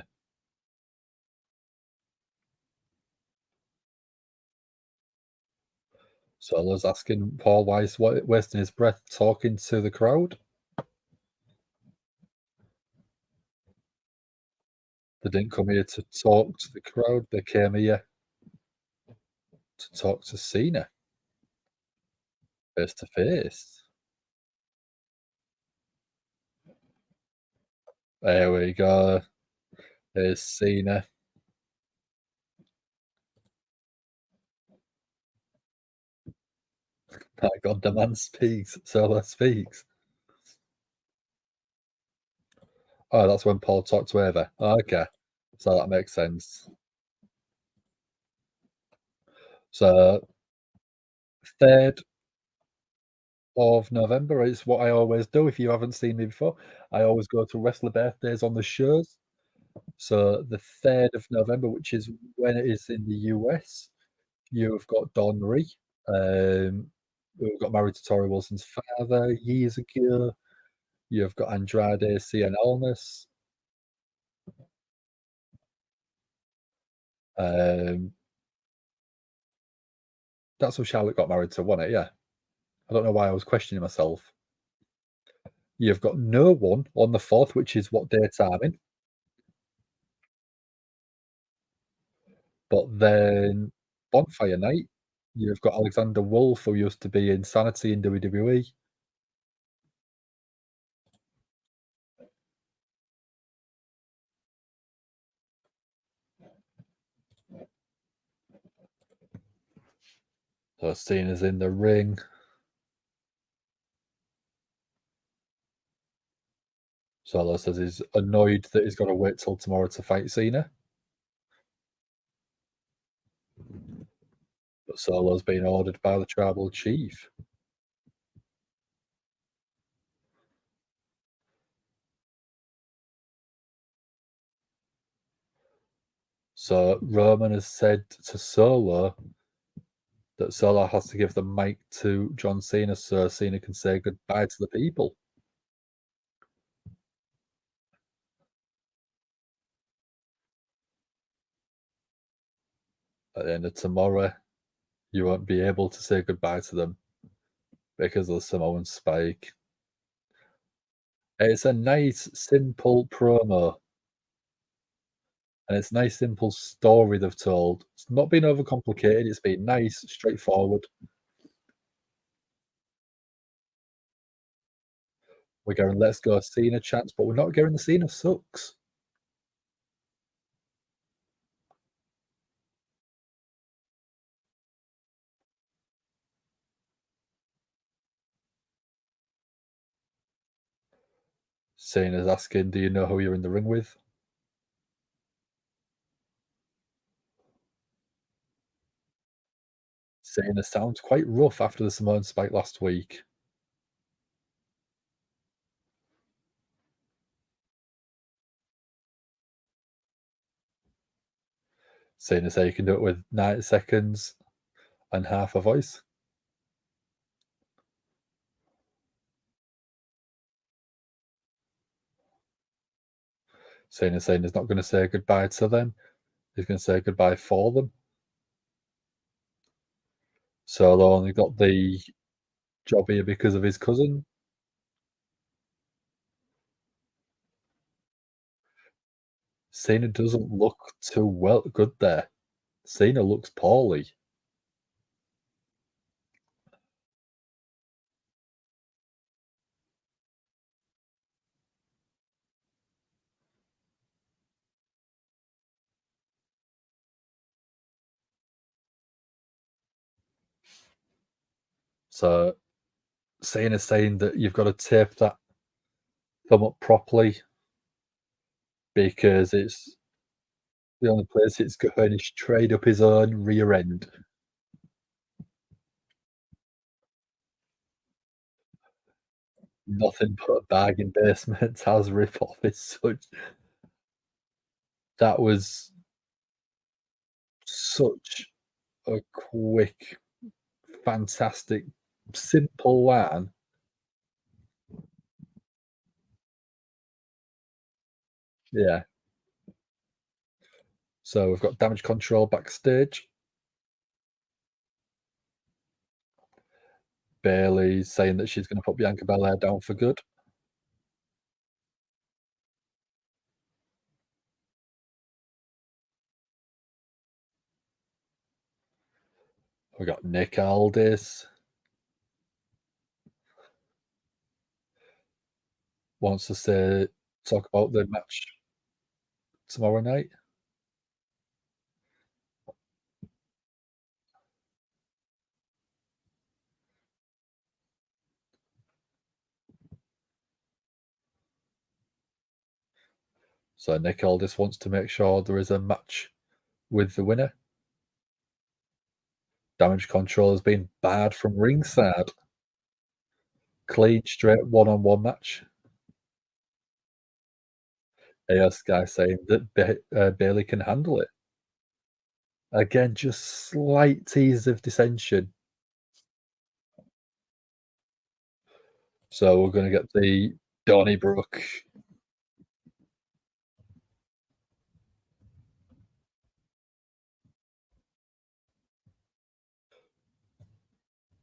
Solo's asking Paul why he's wasting his breath talking to the crowd. They didn't come here to talk to the crowd. They came here to talk to Cena face to face. There we go. There's Cena. My God, the man speaks. Solo speaks. Oh, that's when Paul talked to Ava. Oh, okay. So that makes sense. So 3rd of November is what I always do. If you haven't seen me before, I always go to wrestler birthdays on the shows. So the 3rd of November, which is when it is in the US, you've got Dawn Marie, who got married to Tori Wilson's father years ago. You've got Andrade Cien Almas. That's who Charlotte got married to, wasn't it? Yeah. I don't know why I was questioning myself. You've got no one on the 4th, which is what date I'm in. But then Bonfire Night, you've got Alexander Wolf, who used to be Insanity in WWE. So Cena's in the ring. Solo says he's annoyed that he's got to wait till tomorrow to fight Cena. But Solo's been ordered by the tribal chief. So Roman has said to Solo that Solo has to give the mic to John Cena so Cena can say goodbye to the people. At the end of tomorrow, you won't be able to say goodbye to them because of the Samoan spike. It's a nice, simple promo. And it's a nice, simple story they've told. It's not been overcomplicated. It's been nice, straightforward. We're going, let's go Cena chance, but we're not going the Cena sucks. Cena's asking, do you know who you're in the ring with? Cena sounds quite rough after the Samoan spike last week. Seeing as how you can do it with 90 seconds and half a voice. Seeing as saying he's not going to say goodbye to them, he's going to say goodbye for them. So they only got the job here because of his cousin. Cena doesn't look too good there. Cena looks poorly. So Cena's saying that you've got to tape that thumb up properly because it's the only place it's going is straight up his own rear end. Nothing but a bargain basement has rip-off. It's such that was such a quick, fantastic, simple one. Yeah. So we've got Damage CTRL backstage. Bayley saying that she's gonna put Bianca Belair down for good. We got Nick Aldis wants to say talk about the match tomorrow night. So Nick Aldis wants to make sure there is a match with the winner. Damage CTRL has been barred from ringside. Clean, straight one-on-one match. AS guy saying that Bayley can handle it. Again, just slight tease of dissension. So we're going to get the Donnybrook.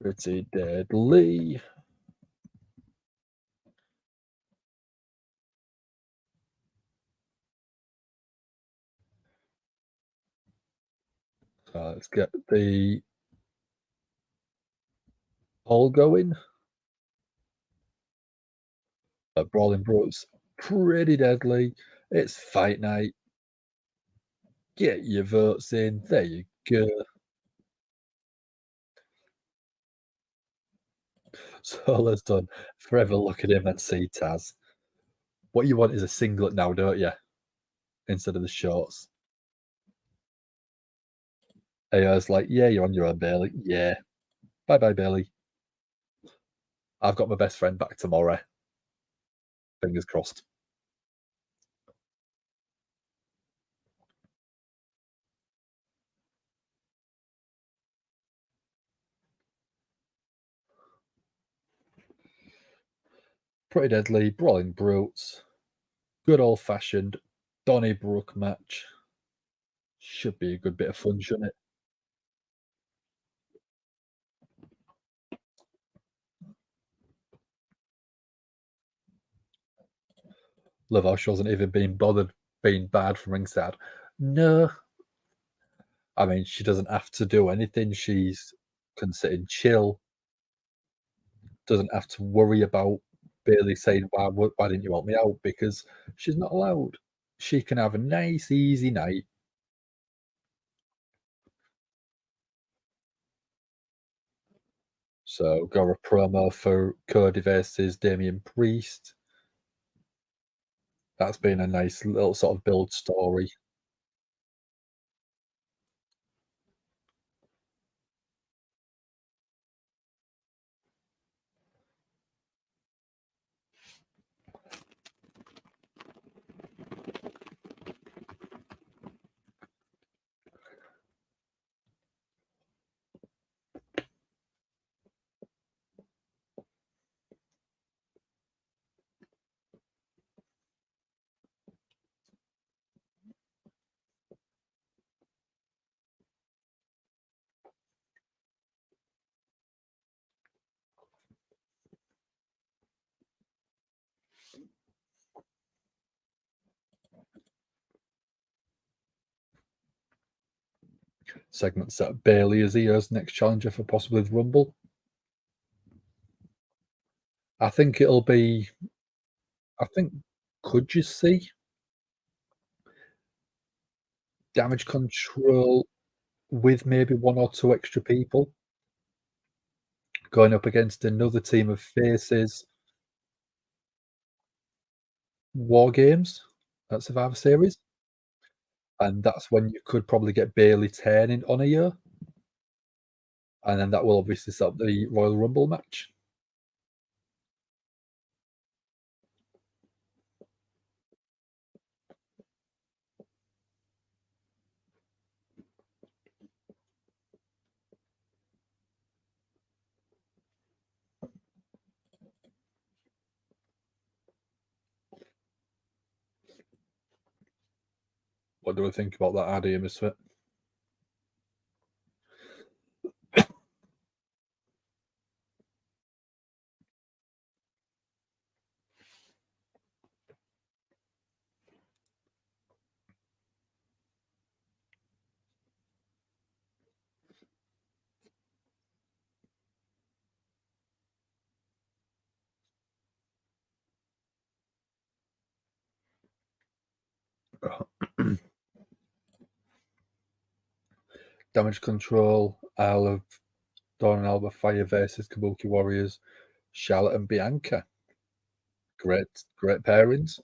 Pretty deadly. So let's get the poll going. Brawling Brooks, pretty deadly. It's fight night. Get your votes in. There you go. So let's done. Forever look at him and see Taz. What you want is a singlet now, don't you? Instead of the shorts. AO's like, yeah, you're on your own, Bayley. Yeah. Bye bye, Bayley. I've got my best friend back tomorrow. Fingers crossed. Pretty deadly, brawling brutes. Good old fashioned Donnybrook match. Should be a good bit of fun, shouldn't it? Love how she wasn't even being bothered being bad from ringside. No. I mean, she doesn't have to do anything. She's can sit and chill. Doesn't have to worry about Bayley saying, why didn't you help me out? Because she's not allowed. She can have a nice, easy night. So, got a promo for Cody versus Damian Priest. That's been a nice little sort of build story. segment set up Bayley as Io's next challenger for possibly the Rumble. I think it'll be. I think. Could you see Damage Control with maybe one or two extra people going up against another team of faces? War Games at Survivor Series, and that's when you could probably get Bayley turning on a year, and then that will obviously set up the Royal Rumble match. What do I think about that idea, Misfit? Damage Control, Isle of Dawn and Alba Fire versus Kabuki Warriors, Charlotte and Bianca. Great pairings.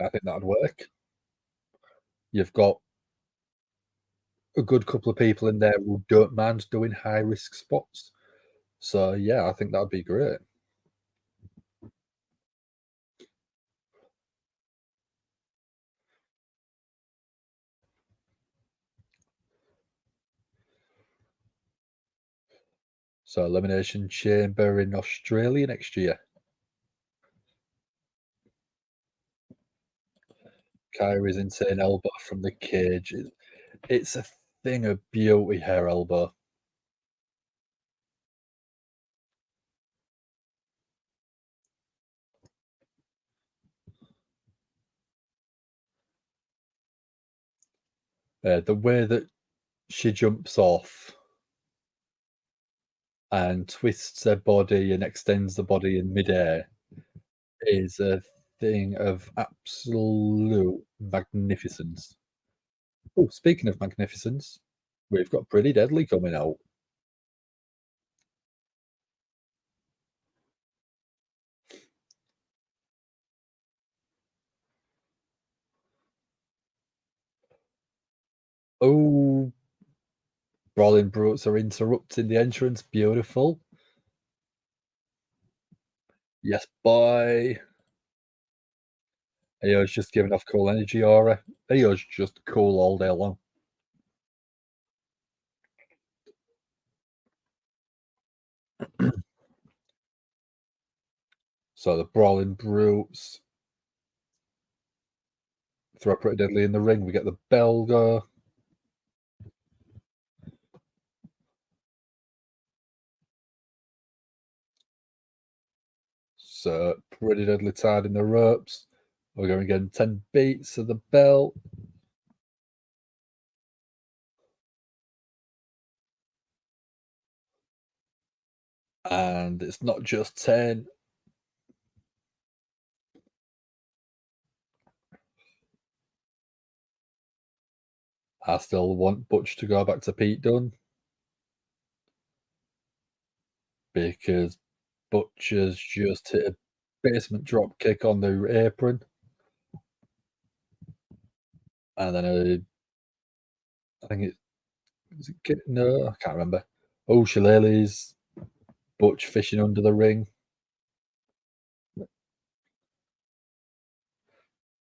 I think that'd work. You've got a good couple of people in there who don't mind doing high risk spots. So yeah, I think that'd be great. So Elimination Chamber in Australia next year. Kyrie's insane elbow from the cage. It's a thing of beauty, her elbow. The way that she jumps off and twists her body and extends the body in midair is a thing of absolute magnificence. Oh, speaking of magnificence, we've got Pretty Deadly coming out. Oh, Brawling Brutes are interrupting the entrance. Beautiful. Yes, boy. Ayo's just giving off cool energy aura. Ayo's just cool all day long. So the Brawling Brutes throw Pretty Deadly in the ring. We get the bell go. So Pretty Deadly tied in the ropes. We're going to get 10 beats of the bell. And it's not just 10. I still want Butch to go back to Pete Dunne because Butch has just hit a basement drop kick on the apron. And then I think no, I can't remember. Oh, Shillelagh's Butch fishing under the ring.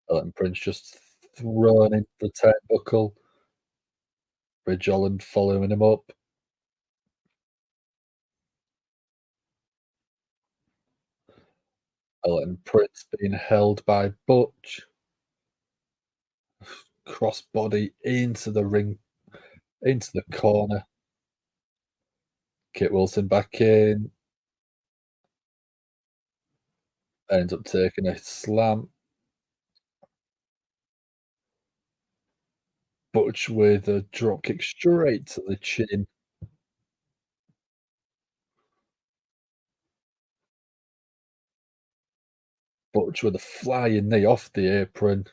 And Prince just thrown into the turnbuckle. Ridge Holland following him up. And Prince being held by Butch. Crossbody into the ring, into the corner. Kit Wilson back in. Ends up taking a slam. Butch with a drop kick straight to the chin. Butch with a flying knee off the apron.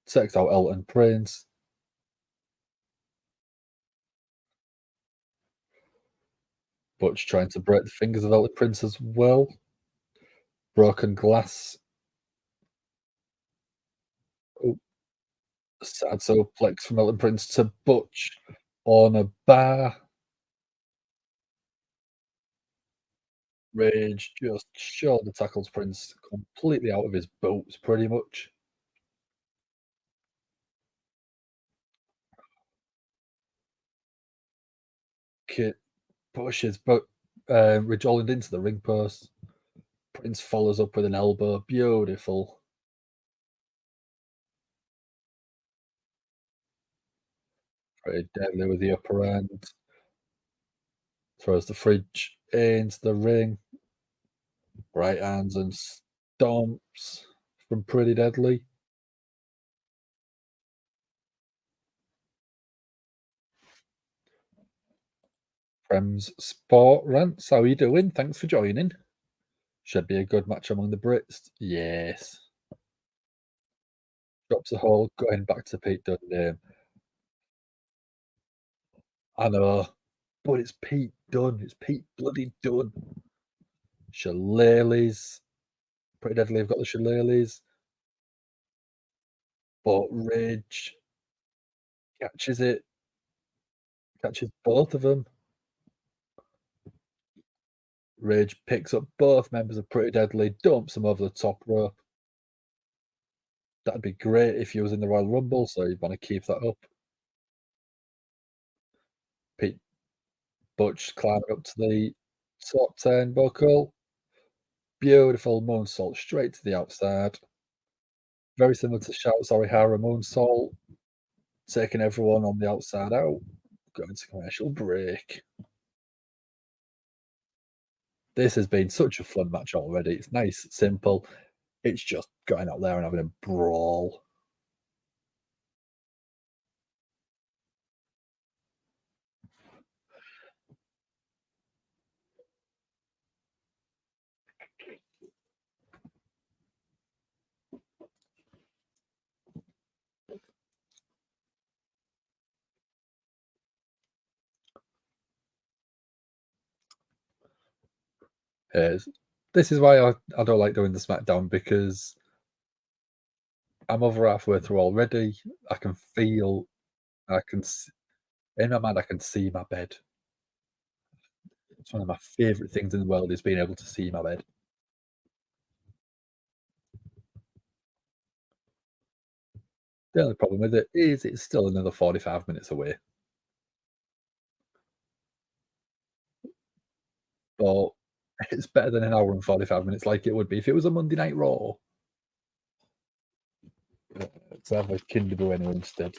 Takes out Elton Prince. Butch trying to break the fingers of Elton Prince as well. Broken glass. Oh, sad suplex from Elton Prince to Butch on a bar. Rage just shoulder tackles Prince completely out of his boots, pretty much. Kit pushes but Ridge Holland into the ring post. Prince follows up with an elbow. Beautiful. Pretty deadly with the upper hand. Throws the fridge into the ring. Right hands and stomps from Pretty Deadly. Prem's Sport Rants. How are you doing? Thanks for joining. Should be a good match among the Brits. Yes. Drops a hold, going back to Pete Dunne. I know, but it's Pete Dunne. It's Pete bloody Dunne. Shillelaghs. Pretty Deadly have got the shillelaghs. But Ridge catches it. Catches both of them. Ridge picks up both members of Pretty Deadly, dumps them over the top rope. That'd be great if he was in the Royal Rumble, so you'd want to keep that up. Pete Butch climbing up to the top turnbuckle. Beautiful moonsault straight to the outside. Very similar to Shout Sorry Hara moonsault. Taking everyone on the outside out. Going to commercial break. This has been such a fun match already. It's nice, simple. It's just going out there and having a brawl. This is why I don't like doing the SmackDown, because I'm over halfway through already. I can feel, I can in my mind, I can see my bed. It's one of my favorite things in the world is being able to see my bed. The only problem with it is it's still another 45 minutes away. But it's better than an hour and 45 minutes like it would be if it was a Monday Night Raw. Let's have a Kinder Bueno instead.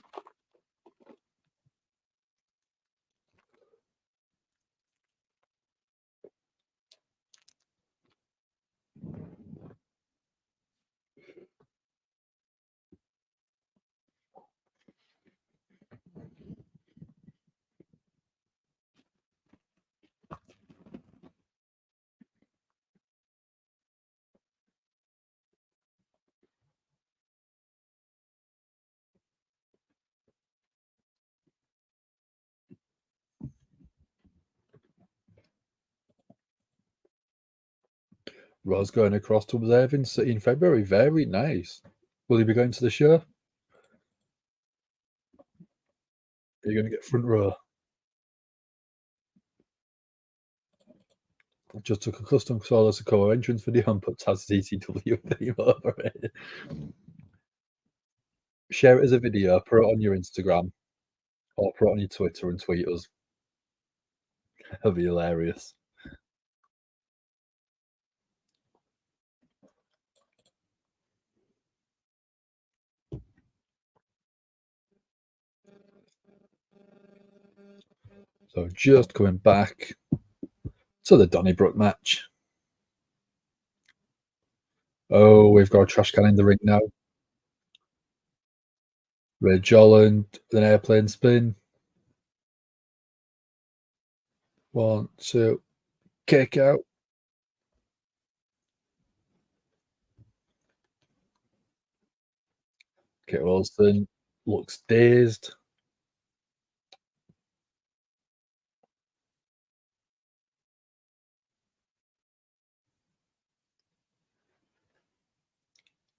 Raw's going across to observing City in February. Very nice. Will you be going to the show? Are you going to get front row? Just took a custom Solo Sokoa entrance video and put Taz's ECW theme over it. Share it as a video, put it on your Instagram, or put it on your Twitter and tweet us. That'd be hilarious. So just coming back to the Donnybrook match. Oh, we've got a trash can in the ring now. Ridge Holland, an airplane spin. 1, 2, kick out. Kit Wilson looks dazed.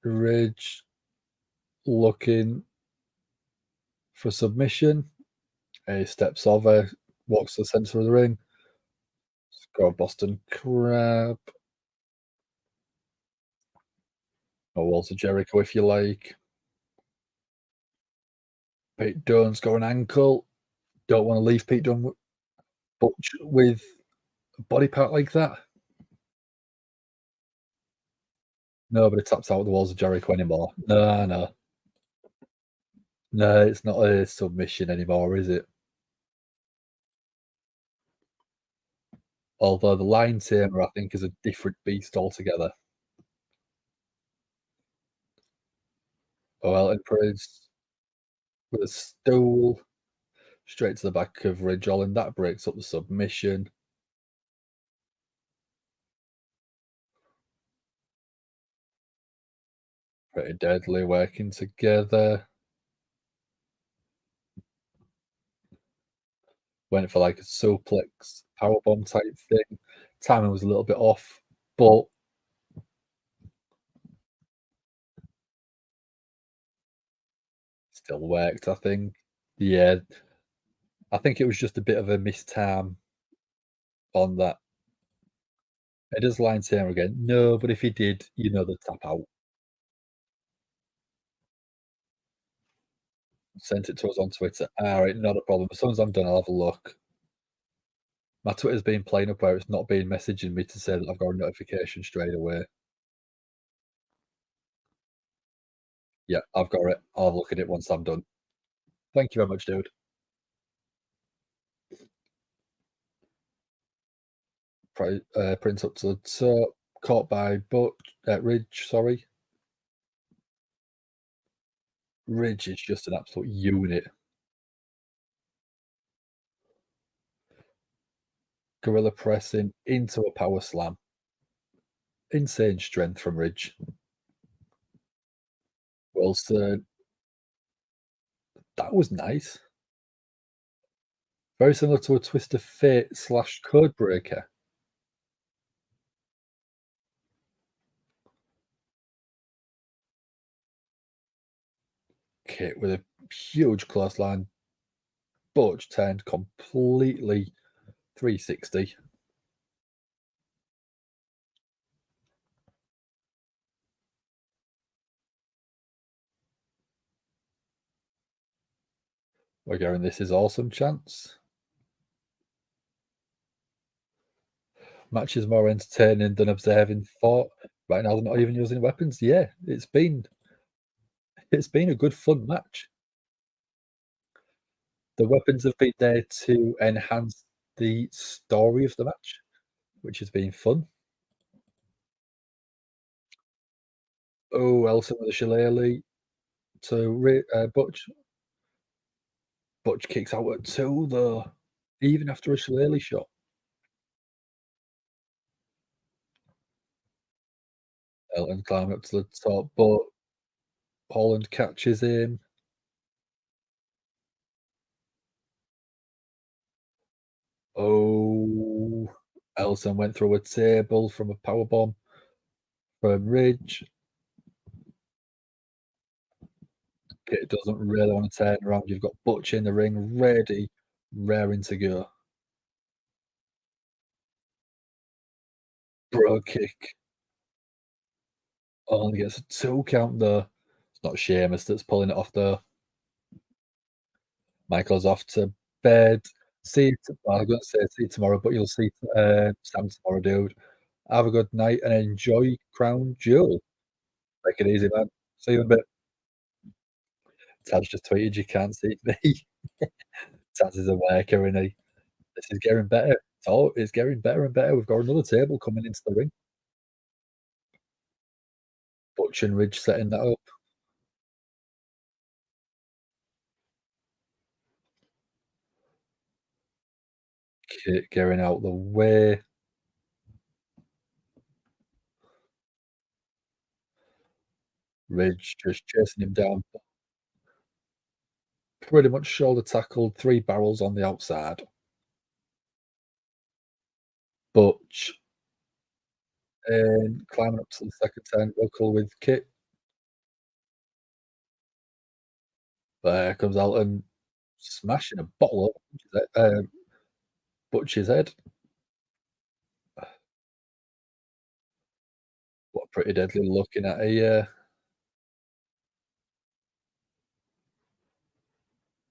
Ridge looking for submission. He steps over, walks to the center of the ring. Got a Boston Crab. Or Walter Jericho if you like. Pete Dunne's got an ankle. Don't want to leave Pete Dunne Butch with a body part like that. Nobody taps out the walls of Jericho anymore. No, no. No, it's not a submission anymore, is it? Although the Lion Tamer, I think, is a different beast altogether. Oh, Elton Prince with a stool straight to the back of Ridge Holland. That breaks up the submission. Pretty deadly working together. Went for like a suplex powerbomb type thing. Timing was a little bit off, but still worked, I think. Yeah, I think it was just a bit of a missed time on that. It is line tamer again. No, but if he did, you know the tap out. Sent it to us on Twitter. Alright, not a problem. As soon as I'm done, I'll have a look. My Twitter's been playing up where it's not been messaging me to say that I've got a notification straight away. Yeah, I've got it. I'll have a look at it once I'm done. Thank you very much, dude. Prince up to the top, caught by Ridge, sorry. Ridge is just an absolute unit. Gorilla pressing into a power slam. Insane strength from Ridge. Wilson. That was nice. Very similar to a Twist of Fate / Code Breaker. Kit with a huge clothesline. Butch turned completely 360. We're going, this is awesome chance. Match is more entertaining than observing thought. Right now, they're not even using weapons. Yeah, it's been a good fun match. The weapons have been there to enhance the story of the match, which has been fun. Oh, Elson with a shillelagh to Butch. Butch kicks out at 2 though, even after a shillelagh shot. Elton climbing up to the top, but Holland catches him. Oh, Elson went through a table from a powerbomb from Ridge. It doesn't really want to turn around. You've got Butch in the ring, ready, raring to go. Bro kick. Only gets a 2 count though. It's not Sheamus that's pulling it off though. Michael's off to bed. See you I was gonna say see you tomorrow, but you'll see Sam tomorrow, dude. Have a good night and enjoy Crown Jewel. Take it easy, man. See you in a bit. Taz just tweeted, "You can't see me." Taz is a worker, isn't he? This is getting better. It's getting better and better. We've got another table coming into the ring. Butch and Ridge setting that up. Kit getting out the way. Ridge just chasing him down. Pretty much shoulder tackled, 3 barrels on the outside. Butch and climbing up to the second turnbuckle with Kit. There comes Alton smashing a bottle over Butch's head. What a pretty deadly looking at a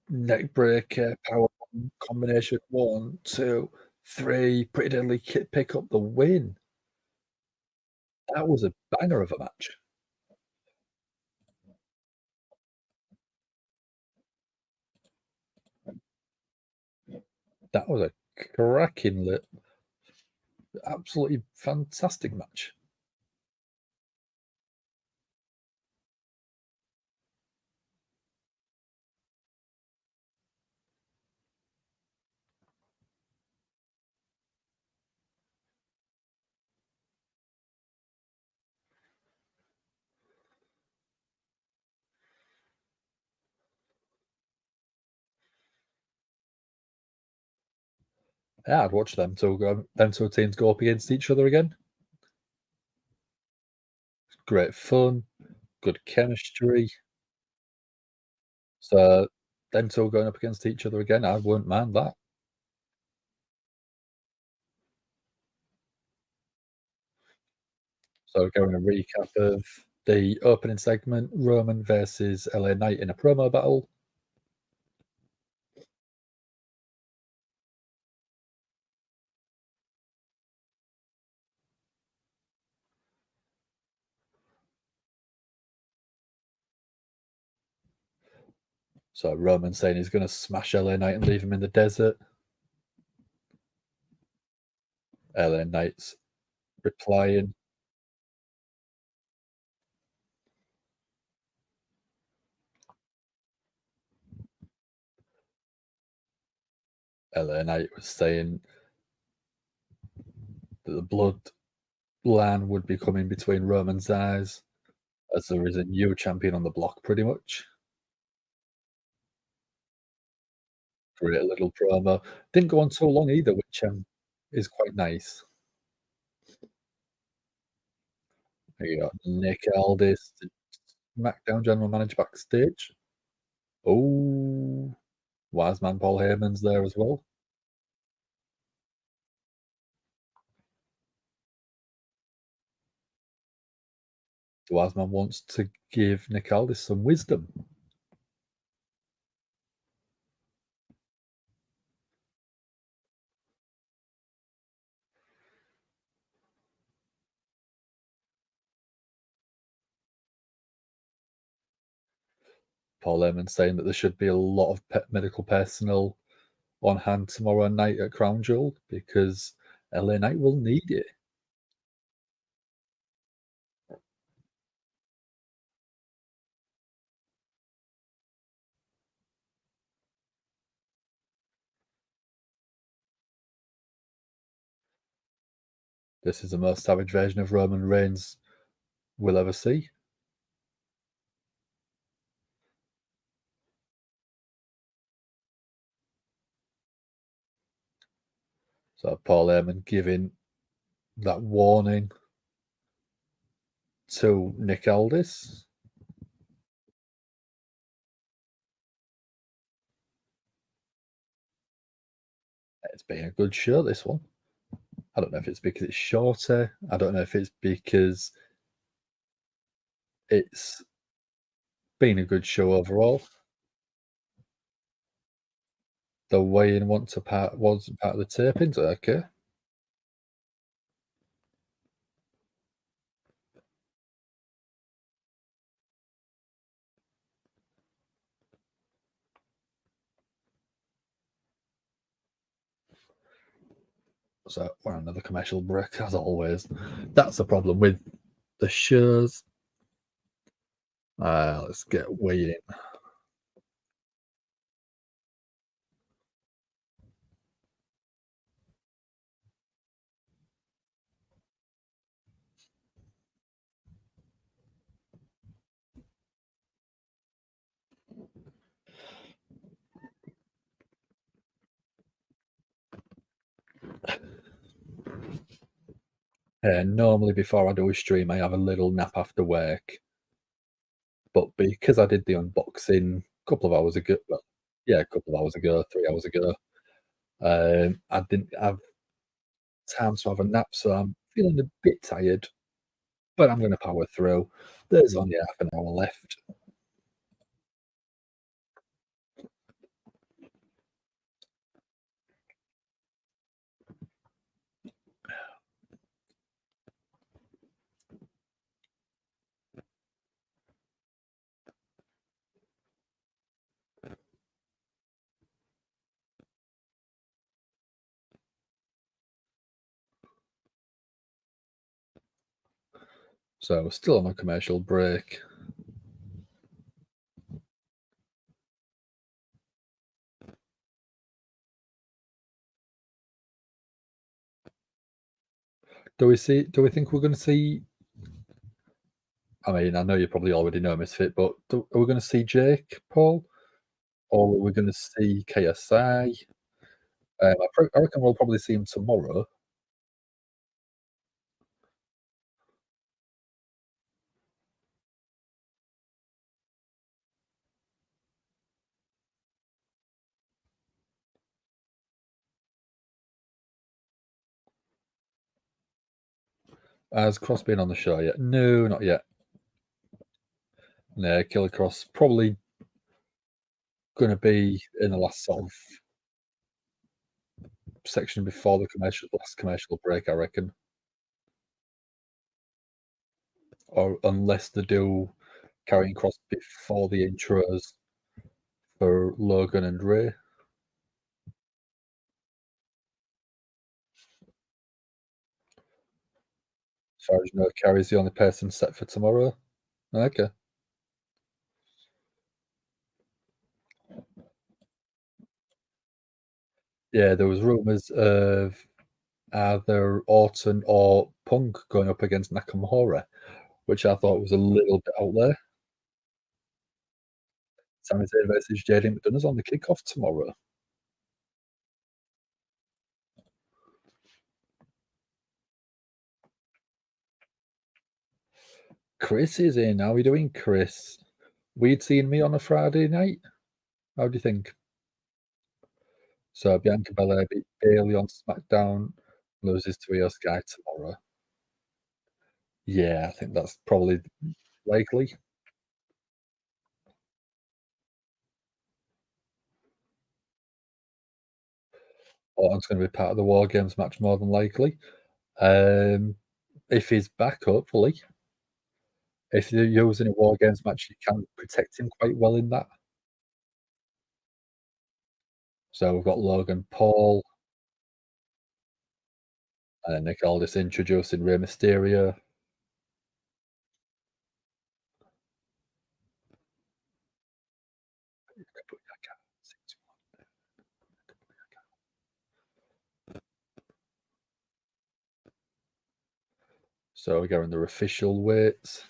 neck breaker, powerbomb combination. 1, 2, 3. Pretty deadly Kit pick up the win. That was a banger of a match. That was a cracking lit, absolutely fantastic match. Yeah, I'd watch them 2 teams go up against each other again. Great fun, good chemistry. So them 2 going up against each other again, I wouldn't mind that. So going a recap of the opening segment, Roman versus LA Knight in a promo battle. So Roman saying he's gonna smash LA Knight and leave him in the desert. LA Knight's replying, LA Knight was saying that the bloodline would be coming between Roman's eyes as there is a new champion on the block, pretty much. Great little promo. Didn't go on too long either, which is quite nice. You got Nick Aldis, the SmackDown general manager backstage. Oh, wise man Paul Heyman's there as well. The wise man wants to give Nick Aldis some wisdom. Paul Heyman saying that there should be a lot of medical personnel on hand tomorrow night at Crown Jewel because LA Knight will need it. This is the most savage version of Roman Reigns we'll ever see. So Paul Heyman giving that warning to Nick Aldis. It's been a good show, this one. I don't know if it's because it's shorter. I don't know if it's because it's been a good show overall. The weigh-in wasn't part of the tapings, okay. So we're on another commercial break, as always. That's the problem with the shows. Let's get weigh-in. Normally before I do a stream, I have a little nap after work, but because I did the unboxing a couple of hours ago, well, yeah, a couple of hours ago, 3 hours ago, I didn't have time to have a nap, so I'm feeling a bit tired, but I'm gonna power through. There's only half an hour left. So still on a commercial break. Do we think we're gonna see, I mean, I know you probably already know Misfit, but are we gonna see Jake Paul, or are we gonna see KSI? I reckon we'll probably see him tomorrow. Has Cross been on the show yet? No, not yet. No, Killer Cross probably gonna be in the last sort of section before the last commercial break, I reckon. Or unless they do Karrion Cross before the intros for Logan and Ray. As far as you know, Carrie's the only person set for tomorrow. Okay. Yeah, there was rumours of either Orton or Punk going up against Nakamura, which I thought was a little bit out there. Sami Zayn versus JD McDonagh's on the kickoff tomorrow. Chris is in. How are we doing, Chris? We'd seen me on a Friday night. How do you think? So Bianca Belair beat Bayley on SmackDown, loses to Io Sky tomorrow. Yeah, I think that's probably likely. Orton's going to be part of the War Games match more than likely. If he's back, hopefully. If you're using a War Games match, you can protect him quite well in that. So we've got Logan Paul, and Nick Aldis introducing Rey Mysterio. So we're going their official weights.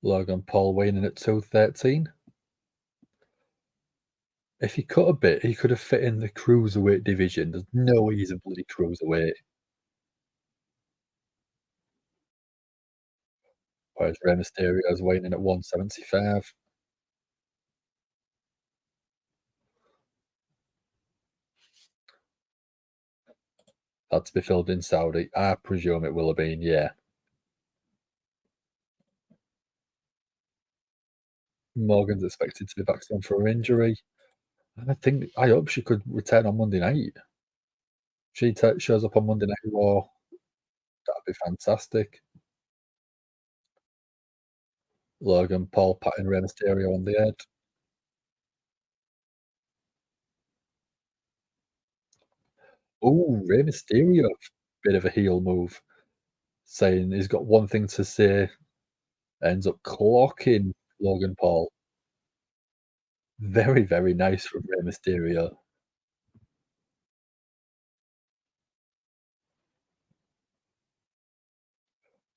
Logan Paul weighing in at 213. If he cut a bit, he could have fit in the cruiserweight division. There's no way he's a bloody cruiserweight. Whereas Rey Mysterio is weighing in at 175. Had to be filmed in Saudi. I presume it will have been, yeah. Morgan's expected to be back soon for her injury. I hope she could return on Monday night. She shows up on Monday Night Raw. That'd be fantastic. Logan Paul patting Rey Mysterio on the head. Oh, Rey Mysterio, bit of a heel move, saying he's got one thing to say, ends up clocking Logan Paul. Very, very nice from Rey Mysterio.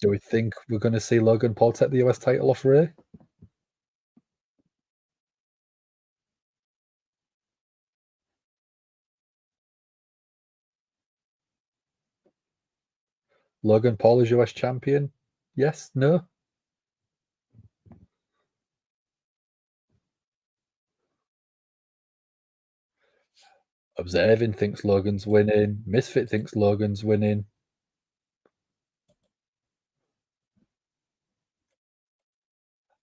Do we think we're gonna see Logan Paul take the US title off Ray? Logan Paul is US champion? Yes? No? Observing thinks Logan's winning. Misfit thinks Logan's winning.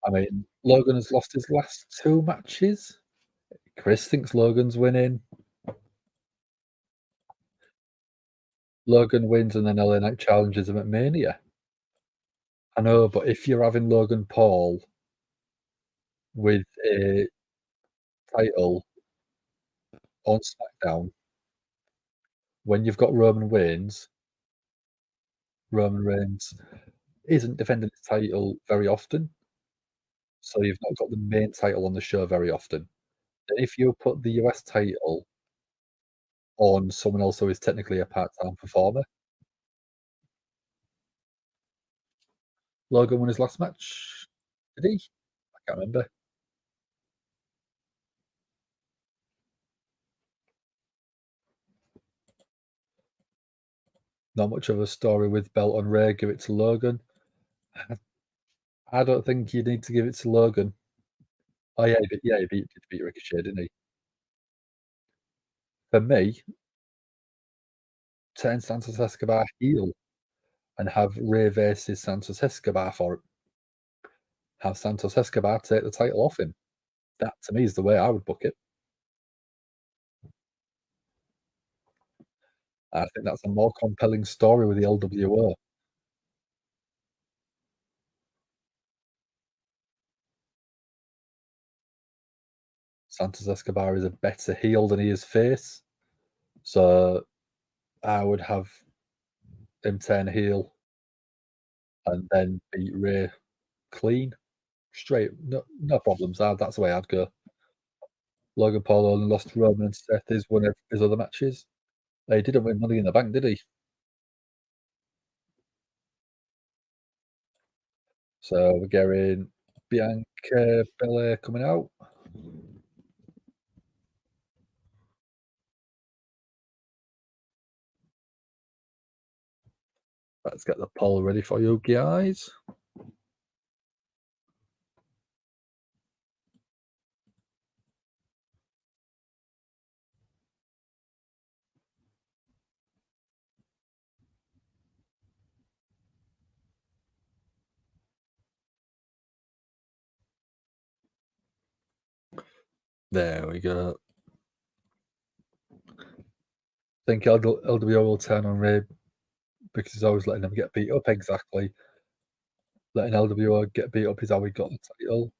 I mean, Logan has lost his last 2 matches. Chris thinks Logan's winning. Logan wins and then LA Knight challenges him at Mania. I know, but if you're having Logan Paul with a title on SmackDown, when you've got Roman Reigns isn't defending his title very often, so you've not got the main title on the show very often. And if you put the US title on someone else who is technically a part-time performer, Logan won his last match, did he? I can't remember. Not much of a story with belt on Ray, give it to Logan. I I don't think you need to give it to Logan. Oh, yeah, he did beat Ricochet, didn't he? For me, turn Santos Escobar heel and have Ray versus Santos Escobar for it. Have Santos Escobar take the title off him. That, to me, is the way I would book it. I think that's a more compelling story with the LWO. Santos Escobar is a better heel than he is face, so I would have him turn heel and then beat Ray clean, straight, no problems. That's the way I'd go. Logan Paul only lost to Roman and Seth. He's won his other matches. He didn't win Money in the Bank, did he? So we're getting Bianca Belair coming out. Let's get the poll ready for you guys. There we go. I think LWO will turn on Ray because he's always letting them get beat up. Exactly. Letting LWO get beat up is how he got the title.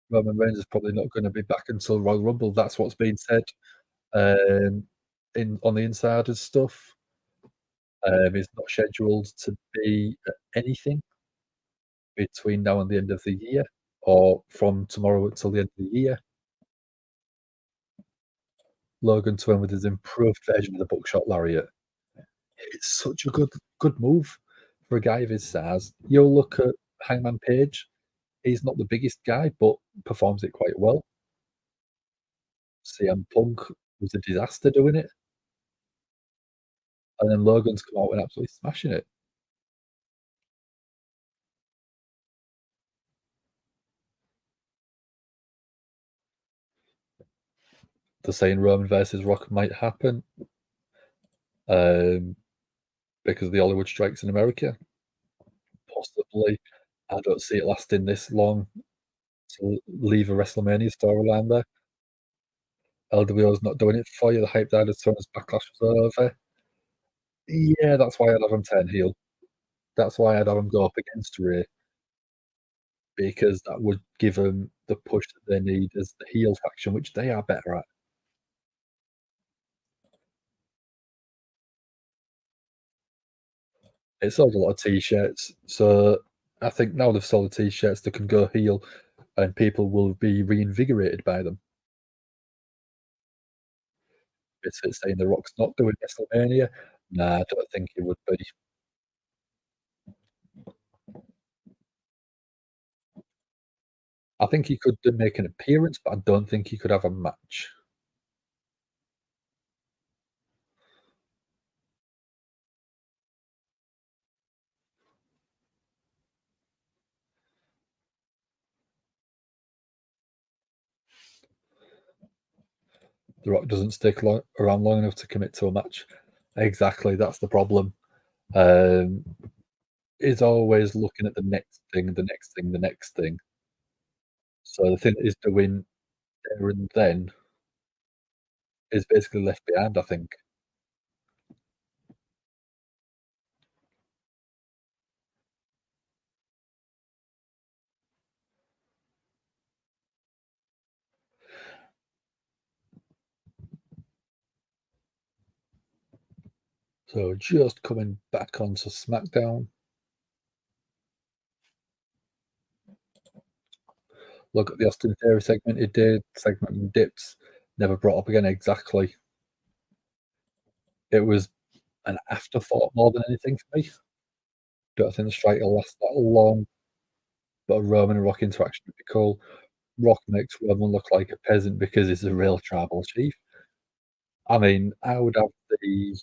Roman Reigns is probably not going to be back until Royal Rumble. That's what's being said in on the insiders stuff. He's not scheduled to be at anything between now and the end of the year, or from tomorrow until the end of the year. Logan to win with his improved version of the buckshot lariat. It's such a good move for a guy of his size. You'll look at Hangman Page. He's not the biggest guy, but performs it quite well. CM Punk was a disaster doing it, and then Logan's come out and absolutely smashing it. They're saying Roman versus Rock might happen um, because of the Hollywood strikes in America. Possibly. I don't see it lasting this long to leave a WrestleMania storyline there. LWO's not doing it for you. The hype died as soon as Backlash was over. Yeah, that's why I'd have him turn heel. That's why I'd have him go up against Ray, because that would give them the push that they need as the heel faction, which they are better at. It sold a lot of T-shirts, so I think now they've sold the T-shirts, they can go heel, and people will be reinvigorated by them. It's saying The Rock's not doing WrestleMania. Nah, I don't think he would be. I think he could make an appearance, but I don't think he could have a match. The Rock doesn't stick around long enough to commit to a match. Exactly, that's the problem. Um, he's always looking at the next thing, the next thing, the next thing. So the thing that he's doing there and then is basically left behind, I think. So just coming back onto SmackDown. Look at the Austin Theory segment he did, segment and dips, never brought up again exactly. It was an afterthought more than anything for me. Don't think the strike will last that long, but a Roman and Rock interaction would be cool. Rock makes Roman look like a peasant because he's a real tribal chief. I mean, I would have the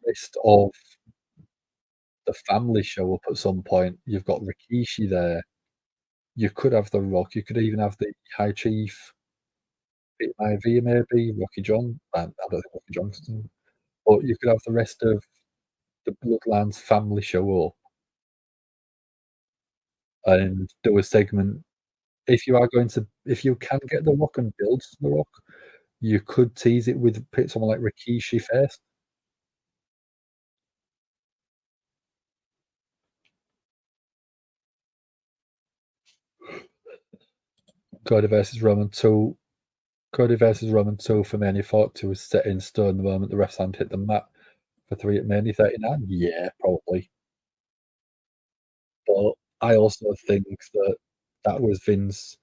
list of the family show up at some point. You've got Rikishi there. You could have The Rock. You could even have the High Chief, IV maybe, Rocky John. I don't think Rocky Johnson. But you could have the rest of the Bloodlines family show up and do a segment. If you can get The Rock and build to The Rock, you could tease it with someone like Rikishi first. Cody versus Roman 2. Cody versus Roman 2 for Mania 42 was set in stone the moment the ref's hand hit the mat for 3 at Mania 39. Yeah, probably. But I also think that that was Vince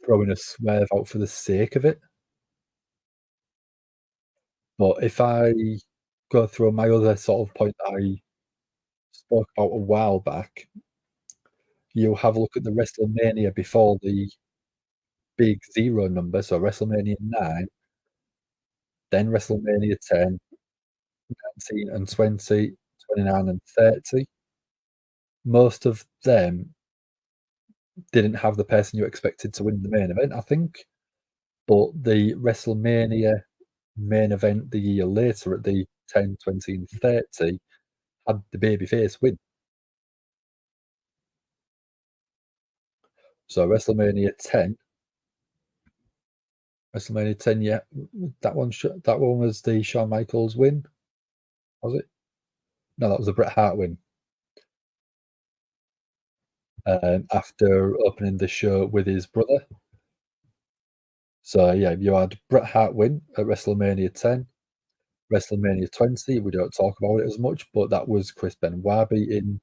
throwing a swerve out for the sake of it. But if I go through my other sort of point that I spoke about a while back, you have a look at the WrestleMania before the big zero number, so WrestleMania 9, then WrestleMania 10, 19 and 20, 29 and 30. Most of them didn't have the person you expected to win the main event, I think. But the WrestleMania main event the year later at the 10, 20, and 30 had the babyface win. So WrestleMania 10, yeah, that one was the Shawn Michaels win, was it? No, that was the Bret Hart win. After opening the show with his brother. So yeah, you had Bret Hart win at WrestleMania 10. WrestleMania 20, we don't talk about it as much, but that was Chris Benoit beating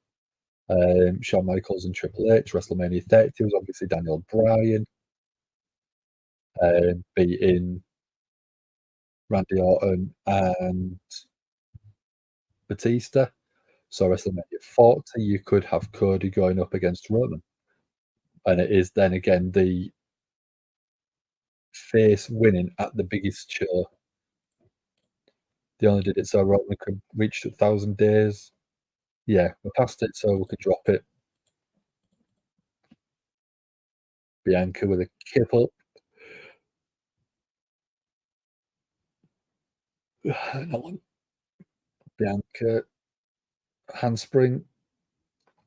Shawn Michaels and Triple H. WrestleMania 30 was obviously Daniel Bryan beating Randy Orton and Batista. So WrestleMania 40, you could have Cody going up against Roman. And it is then again the face winning at the biggest show. They only did it so Roman could reach 1,000 days. Yeah, we're past it, so we can drop it. Bianca with a kip up. That one. Bianca handspring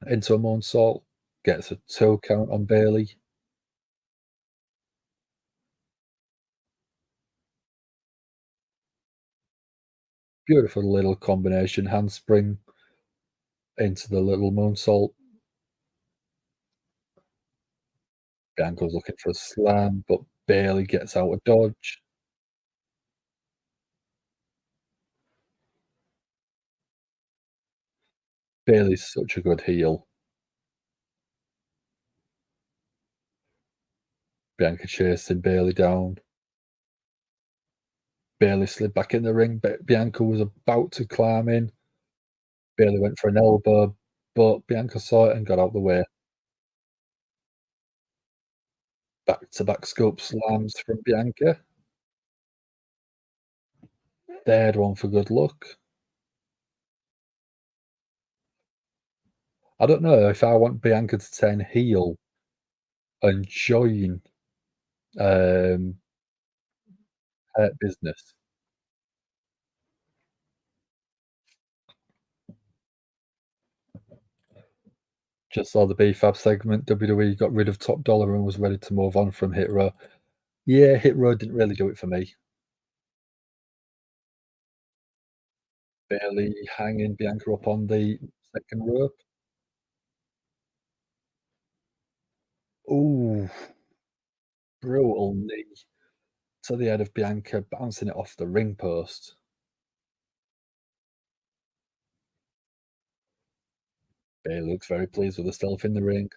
into a moonsault, gets a toe count on Bayley. Beautiful little combination handspring into the little moonsault. Bianca's looking for a slam, but Bayley gets out a dodge. Bayley's such a good heel. Bianca chasing Bayley down. Bayley slid back in the ring, but Bianca was about to climb in. Bayley went for an elbow, but Bianca saw it and got out the way. Back-to-back scope slams from Bianca. Third one for good luck. I don't know if I want Bianca to turn heel and join um, Hurt Business. Just saw the BFAB segment. WWE got rid of Top Dollar and was ready to move on from Hit Row. Yeah, Hit Row didn't really do it for me. Bayley hanging Bianca up on the second rope. Ooh, brutal knee to the head of Bianca, bouncing it off the ring post. Bayley looks very pleased with herself in the ring.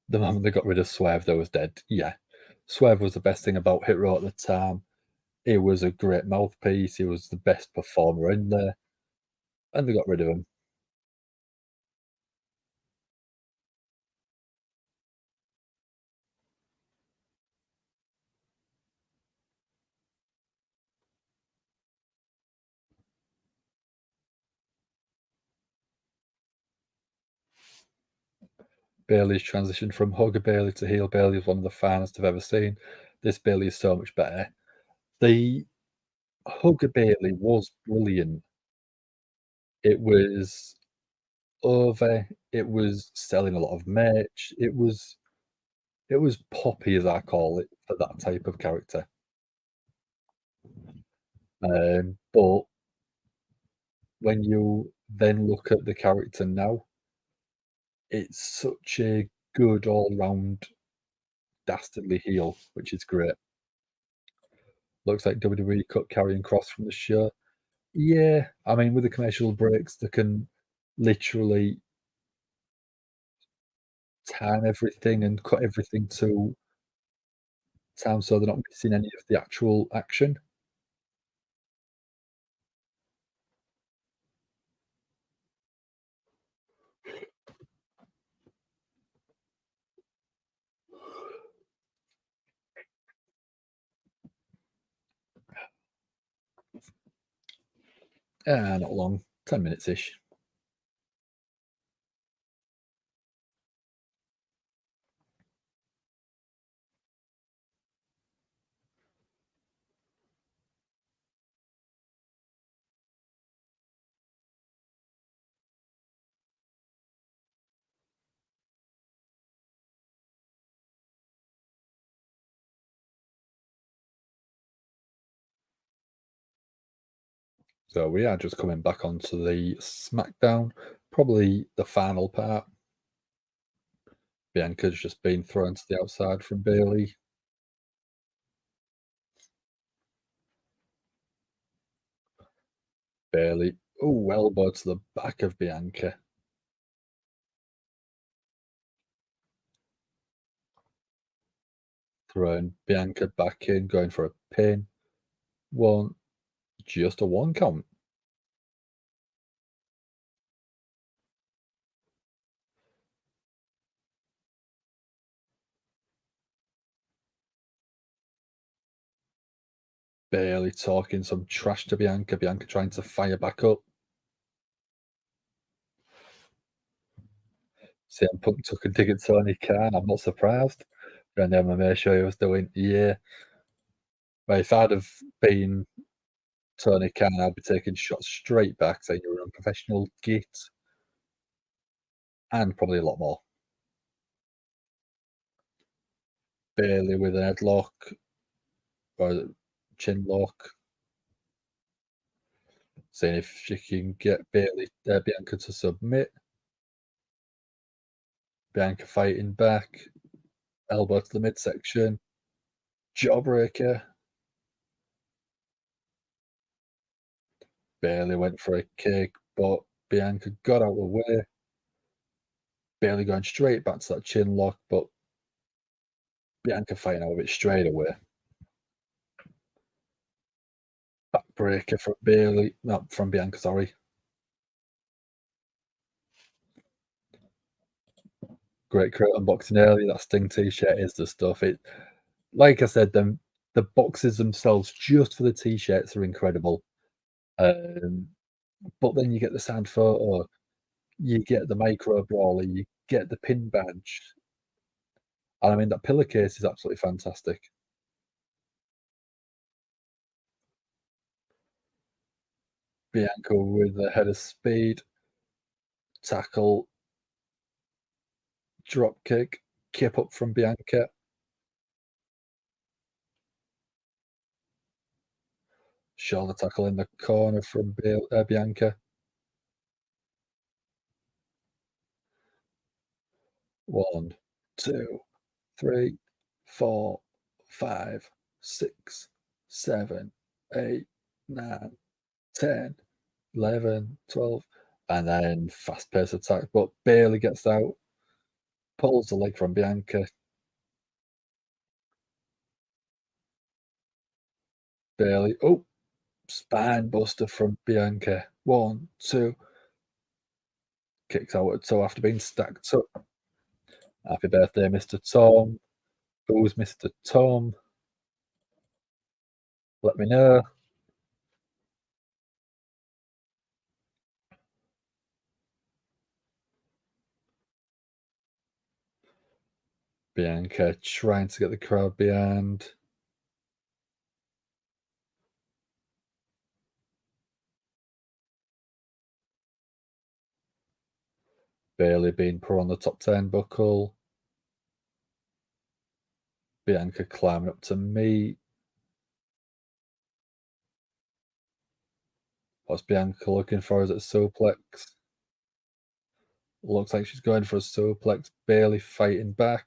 The moment they got rid of Swerve, they was dead. Yeah. Swerve was the best thing about Hit Row at the time. He was a great mouthpiece. He was the best performer in there, and they got rid of him. Bayley's transition from Hugger Bayley to heel Bayley is one of the finest I've ever seen. This Bayley is so much better. The Hugger Bayley was brilliant. It was over. It was selling a lot of merch. It was poppy, as I call it, for that type of character. But when you then look at the character now, it's such a good all-round dastardly heel, which is great. Looks like WWE cut Karrion Kross from the show. Yeah, I mean, with the commercial breaks, they can literally time everything and cut everything to time so they're not missing any of the actual action. Not long, 10 minutes ish. So we are just coming back onto the SmackDown, probably the final part. Bianca's just been thrown to the outside from Bayley. Bayley, oh, elbow to the back of Bianca. Throwing Bianca back in, going for a pin. One, just a one count. Bayley talking some trash to Bianca. Bianca trying to fire back up. CM Punk took a dig at Tony Khan. I'm not surprised. During the MMA show he was doing, yeah. But if I'd have been Tony Khan, I'd be taking shots straight back, saying you're an unprofessional git, and probably a lot more. Bayley with an headlock or chin lock. Seeing if she can get Bianca to submit. Bianca fighting back. Elbow to the midsection. Jawbreaker. Bayley went for a kick, but Bianca got out of the way. Bayley going straight back to that chin lock, but Bianca fighting out of it straight away. Back Breaker from Bayley, not from Bianca, sorry. Great crate unboxing earlier. That Sting t-shirt is the stuff. It, like I said, the boxes themselves just for the t-shirts are incredible. Um, but then you get the signed photo, you get the micro brawler, you get the pin badge, and I mean that pillowcase is absolutely fantastic. Bianca with a head of speed, tackle, drop kick, kip up from Bianca, shoulder tackle in the corner from Bianca. 1, 2, 3, 4, 5, 6, 7, 8, 9, 10, 11, 12, and then fast pace attack, but Bayley gets out, pulls the leg from Bianca. Bayley, oh, spine buster from Bianca. 1, 2, kicks out at toe after being stacked up. Happy birthday, Mr. Tom. Who's Mr. Tom? Let me know. Bianca trying to get the crowd behind. Bayley being put on the top turnbuckle. Bianca climbing up to meet. What's Bianca looking for? Is it a suplex? Looks like she's going for a suplex. Bayley fighting back.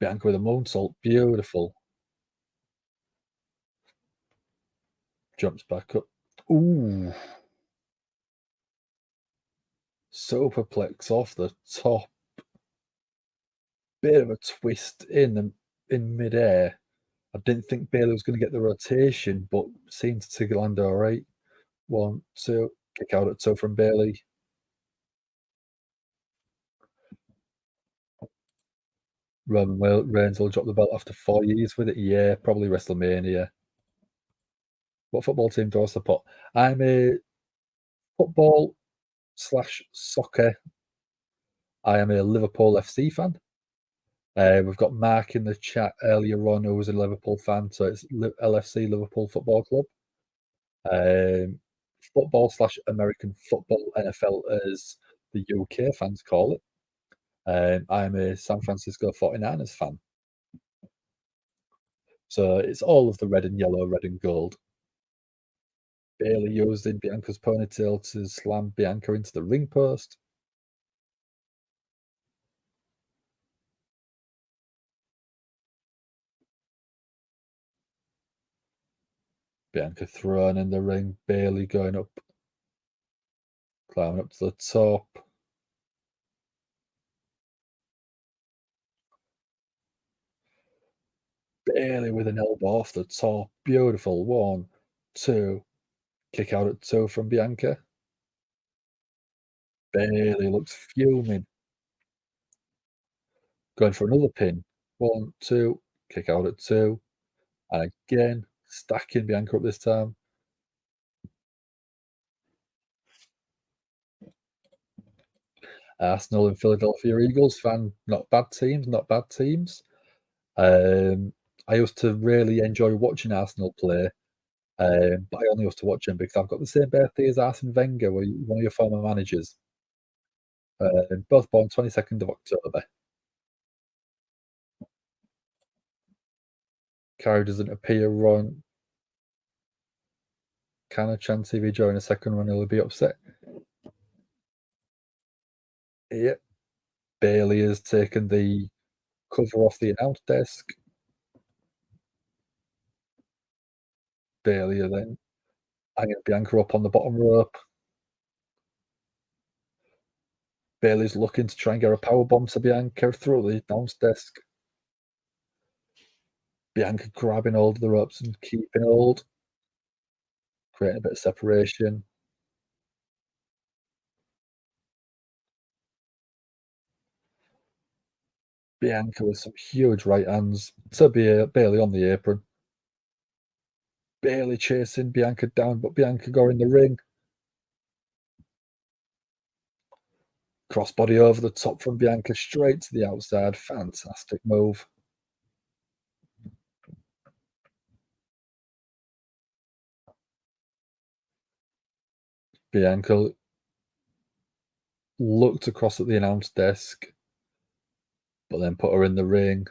Bianca with a moonsault. Beautiful. Jumps back up. Ooh. Superplex off the top. Bit of a twist in midair. I didn't think Bayley was going to get the rotation, but seems to land all right. 1, 2, kick out at toe from Bayley. Roman Reigns will drop the belt after 4 years with it. Yeah, probably WrestleMania. What football team do I support? I'm a football/soccer. I am a Liverpool FC fan. We've got Mark in the chat earlier on who was a Liverpool fan, so it's LFC, Liverpool Football Club. Football/American football, NFL, as the UK fans call it. I'm a San Francisco 49ers fan. So it's all of the red and yellow, red and gold. Bayley used in Bianca's ponytail to slam Bianca into the ring post. Bianca thrown in the ring. Bayley going up, climbing up to the top. Bayley with an elbow off the top. Beautiful. 1, 2. Kick out at toe from Bianca. Bayley looks fuming. Going for another pin. 1, 2. Kick out at 2. And again, stacking Bianca up this time. Arsenal and Philadelphia Eagles fan. Not bad teams, not bad teams. I used to really enjoy watching Arsenal play, but I only used to watch them because I've got the same birthday as Arsene Wenger, one of your former managers. Both born 22nd of October. Carrie doesn't appear on Can a chance if he join a second one, he'll be upset. Yep. Bayley has taken the cover off the announce desk. Bayley are then hanging Bianca up on the bottom rope. Bayley's looking to try and get a powerbomb to Bianca through the announce desk. Bianca grabbing hold of the ropes and keeping hold, creating a bit of separation. Bianca with some huge right hands to Bayley on the apron. Bayley chasing Bianca down, but Bianca got in the ring. Crossbody over the top from Bianca straight to the outside. Fantastic move. Bianca looked across at the announce desk, but then put her in the ring.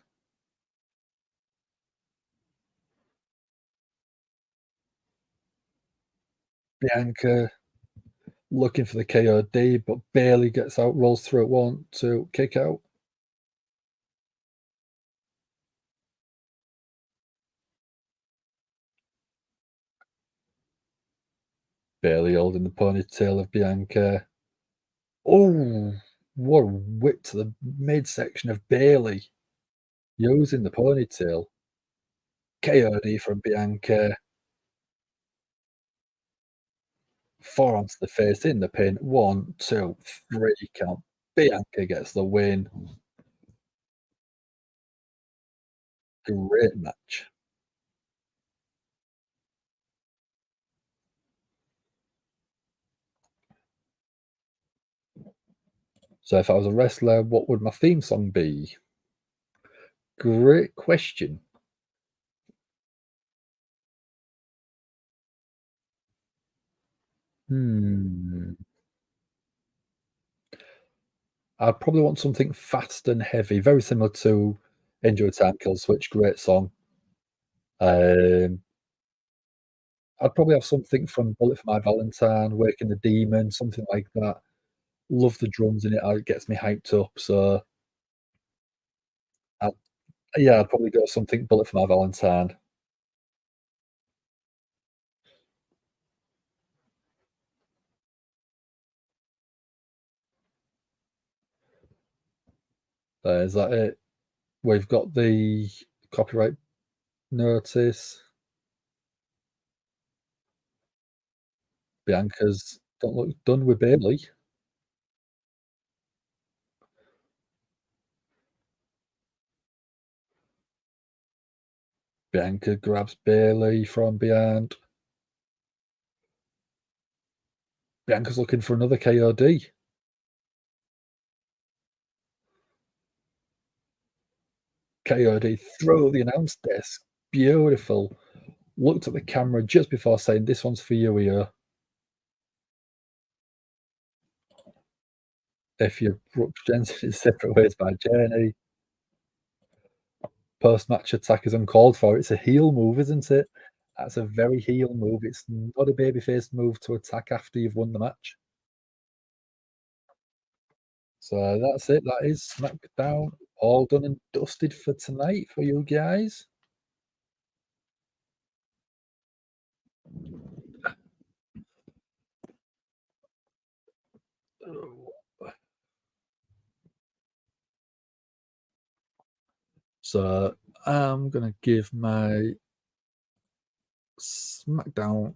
Bianca looking for the KOD, but Bayley gets out, rolls through it, 1, 2, kick out. Bayley holding the ponytail of Bianca. Oh, what a whip to the midsection of Bayley using the ponytail. KOD from Bianca. Forearm to the face in the pin. 1, 2, 3 count. Bianca gets the win. Great match. So if I was a wrestler, what would my theme song be? Great question. Hmm. I'd probably want something fast and heavy, very similar to Enjoy Time, Kill Switch, great song. Um, I'd probably have something from Bullet for My Valentine, Waking the Demon, something like that. Love the drums in it, it gets me hyped up, so I'd yeah, I'd probably go something Bullet for My Valentine. Is that it? We've got the copyright notice. Bianca's don't look done with Bayley. Bianca grabs Bayley from behind. Bianca's looking for another KOD. KOD through the announce desk. Beautiful. Looked at the camera just before saying, "This one's for you here." If you Brooke Jensen is separate ways by Journey. Post-match attack is uncalled for. It's a heel move, isn't it? That's a very heel move. It's not a babyface move to attack after you've won the match. So that's it. That is SmackDown all done and dusted for tonight for you guys. So I'm gonna give my SmackDown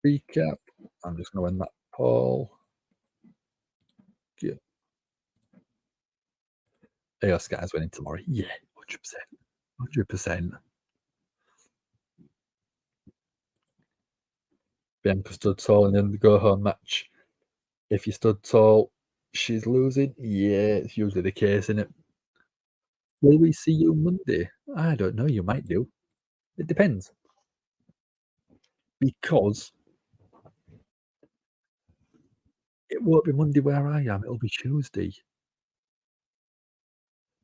recap. I'm just gonna win that poll. Yeah. AOS guys winning tomorrow. Yeah, 100%. 100%. Bianca stood tall and then the go home match. If you stood tall, she's losing. Yeah, it's usually the case, isn't it? Will we see you Monday? I don't know. You might do. It depends because it won't be Monday where I am. It'll be Tuesday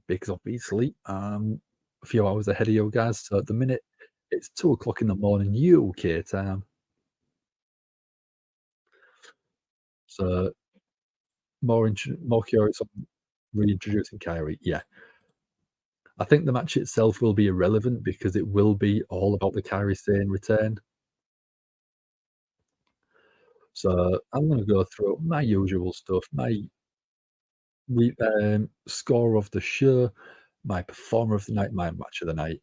because obviously I'm a few hours ahead of you guys. So at the minute, it's 2 o'clock in the morning UK time. So more curious on reintroducing Kyrie. Yeah, I think the match itself will be irrelevant because it will be all about the Kyrie Sane return. So I'm gonna go through my usual stuff, my score of the show. My performer of the night, my match of the night.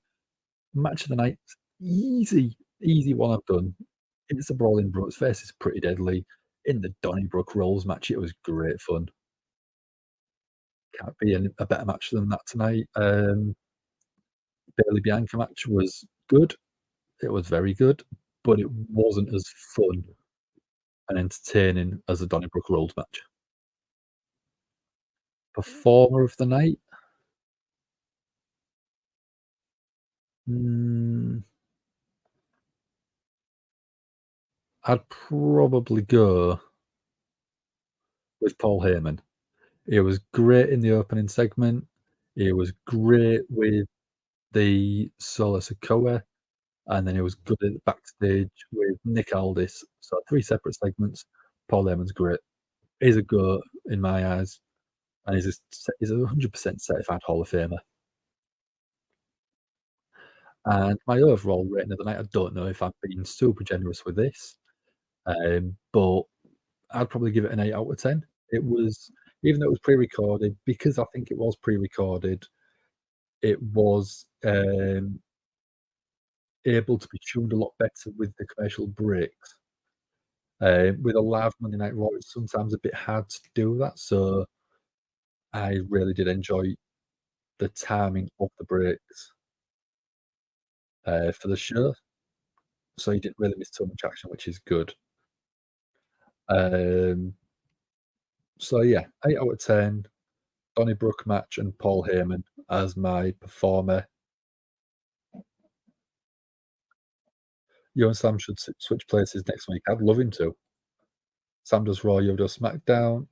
Match of the night, easy, easy one I've done. It's a Brawling Brooks versus Pretty Deadly in the Donnybrook Rolls match. It was great fun. Can't be a better match than that tonight. Bayley Bianca match was good. It was very good, but it wasn't as fun and entertaining as the Donnybrook Rolls match. Performer of the night? Mm, I'd probably go with Paul Heyman. He was great in the opening segment. He was great with the Solo Sikoa, and then he was good at backstage with Nick Aldis. So 3 separate segments. Paul Heyman's great. He's a GOAT in my eyes, and he's a 100% certified Hall of Famer. And my overall rating of the night, I don't know if I'm being super generous with this, but I'd probably give it an 8 out of 10. It was, even though it was pre-recorded, because I think it was pre-recorded, it was, able to be tuned a lot better with the commercial breaks. With a live Monday Night Raw, it's sometimes a bit hard to do that, so I really did enjoy the timing of the breaks, for the show, so you didn't really miss too much action, which is good. Um, so yeah, 8 out of 10, Donnybrook match and Paul Heyman as my performer. You and Sam should switch places next week. I'd love him to. Sam does Raw, you does SmackDown.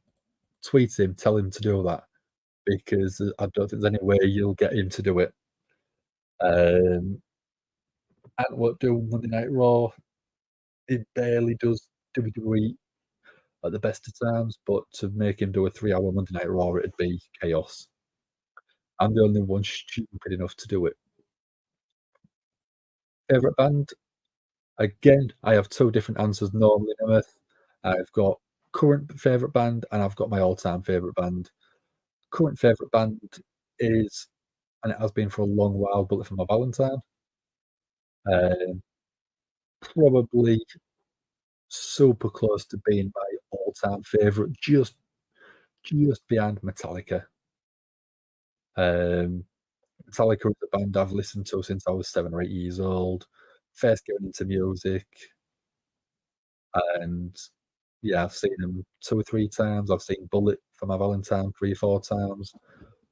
Tweet him, tell him to do that because I don't think there's any way you'll get him to do it. Um, Ant won't do Monday Night Raw. He barely does WWE at the best of times, but to make him do a 3-hour Monday Night Raw, it'd be chaos. I'm the only one stupid enough to do it. Favorite band? Again, I have 2 different answers normally, Nemeth. I've got current favorite band, and I've got my all-time favorite band. Current favorite band is, and it has been for a long while, Bullet for My Valentine. Um, Probably super close to being my all-time favorite, just behind Metallica. Um, Metallica is a band I've listened to since I was 7 or 8 years old, first getting into music, and yeah, I've seen them 2 or 3 times. I've seen Bullet for My Valentine 3 or 4 times.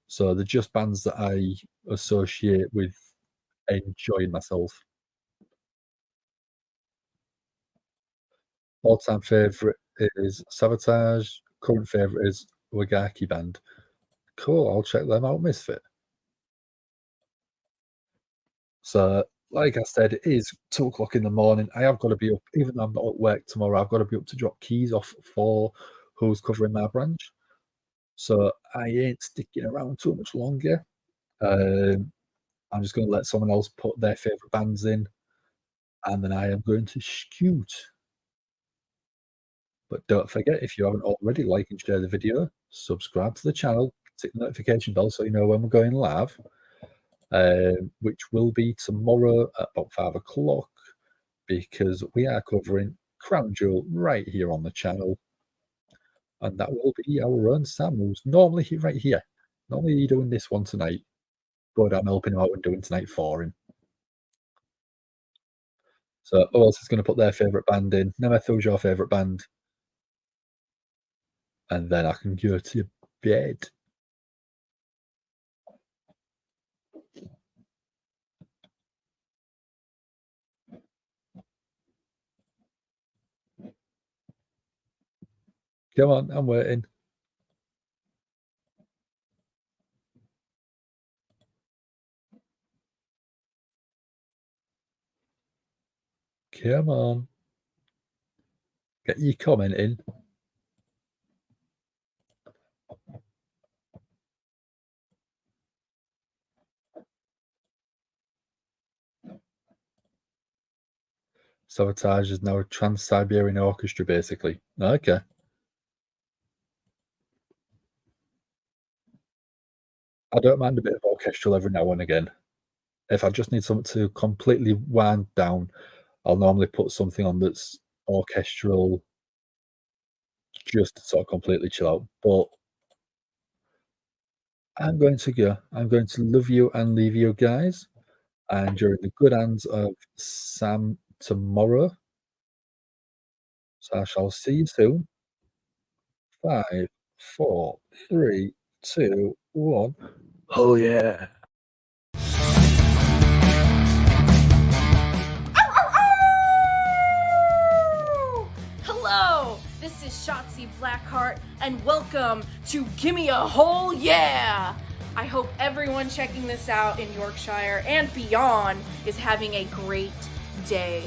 So they're just bands that I associate with enjoying myself. All-time favorite is Sabotage, current favorite is Wagaki Band. Cool, I'll check them out, Misfit. So, like I said, it is 2 o'clock in the morning. I have got to be up, even though I'm not at work tomorrow, I've got to be up to drop keys off for who's covering my branch. So I ain't sticking around too much longer. Um, I'm just gonna let someone else put their favorite bands in, and then I am going to scoot. But don't forget, if you haven't already, like and share the video, subscribe to the channel, tick the notification bell so you know when we're going live, which will be tomorrow at about 5 o'clock, because we are covering Crown Jewel right here on the channel, and that will be our own Sam, who's normally right here. Normally he's doing this one tonight, but I'm helping him out and doing tonight for him. So who else is going to put their favourite band in? Nemeth, who's your favourite band? And then I can go to bed. Come on, I'm waiting. Come on. Get your comment in. Sabotage is now a Trans-Siberian Orchestra, basically. Okay. I don't mind a bit of orchestral every now and again. If I just need something to completely wind down, I'll normally put something on that's orchestral just to sort of completely chill out. But I'm going to go. I'm going to love you and leave you guys, and you're in the good hands of Sam tomorrow. So I shall see you soon. 5, 4, 3, 2, 1. Oh yeah.
Hello, this is Shotzi Blackheart, and welcome to Gimme a Whole Yeah! I hope everyone checking this out in Yorkshire and beyond is having a great day.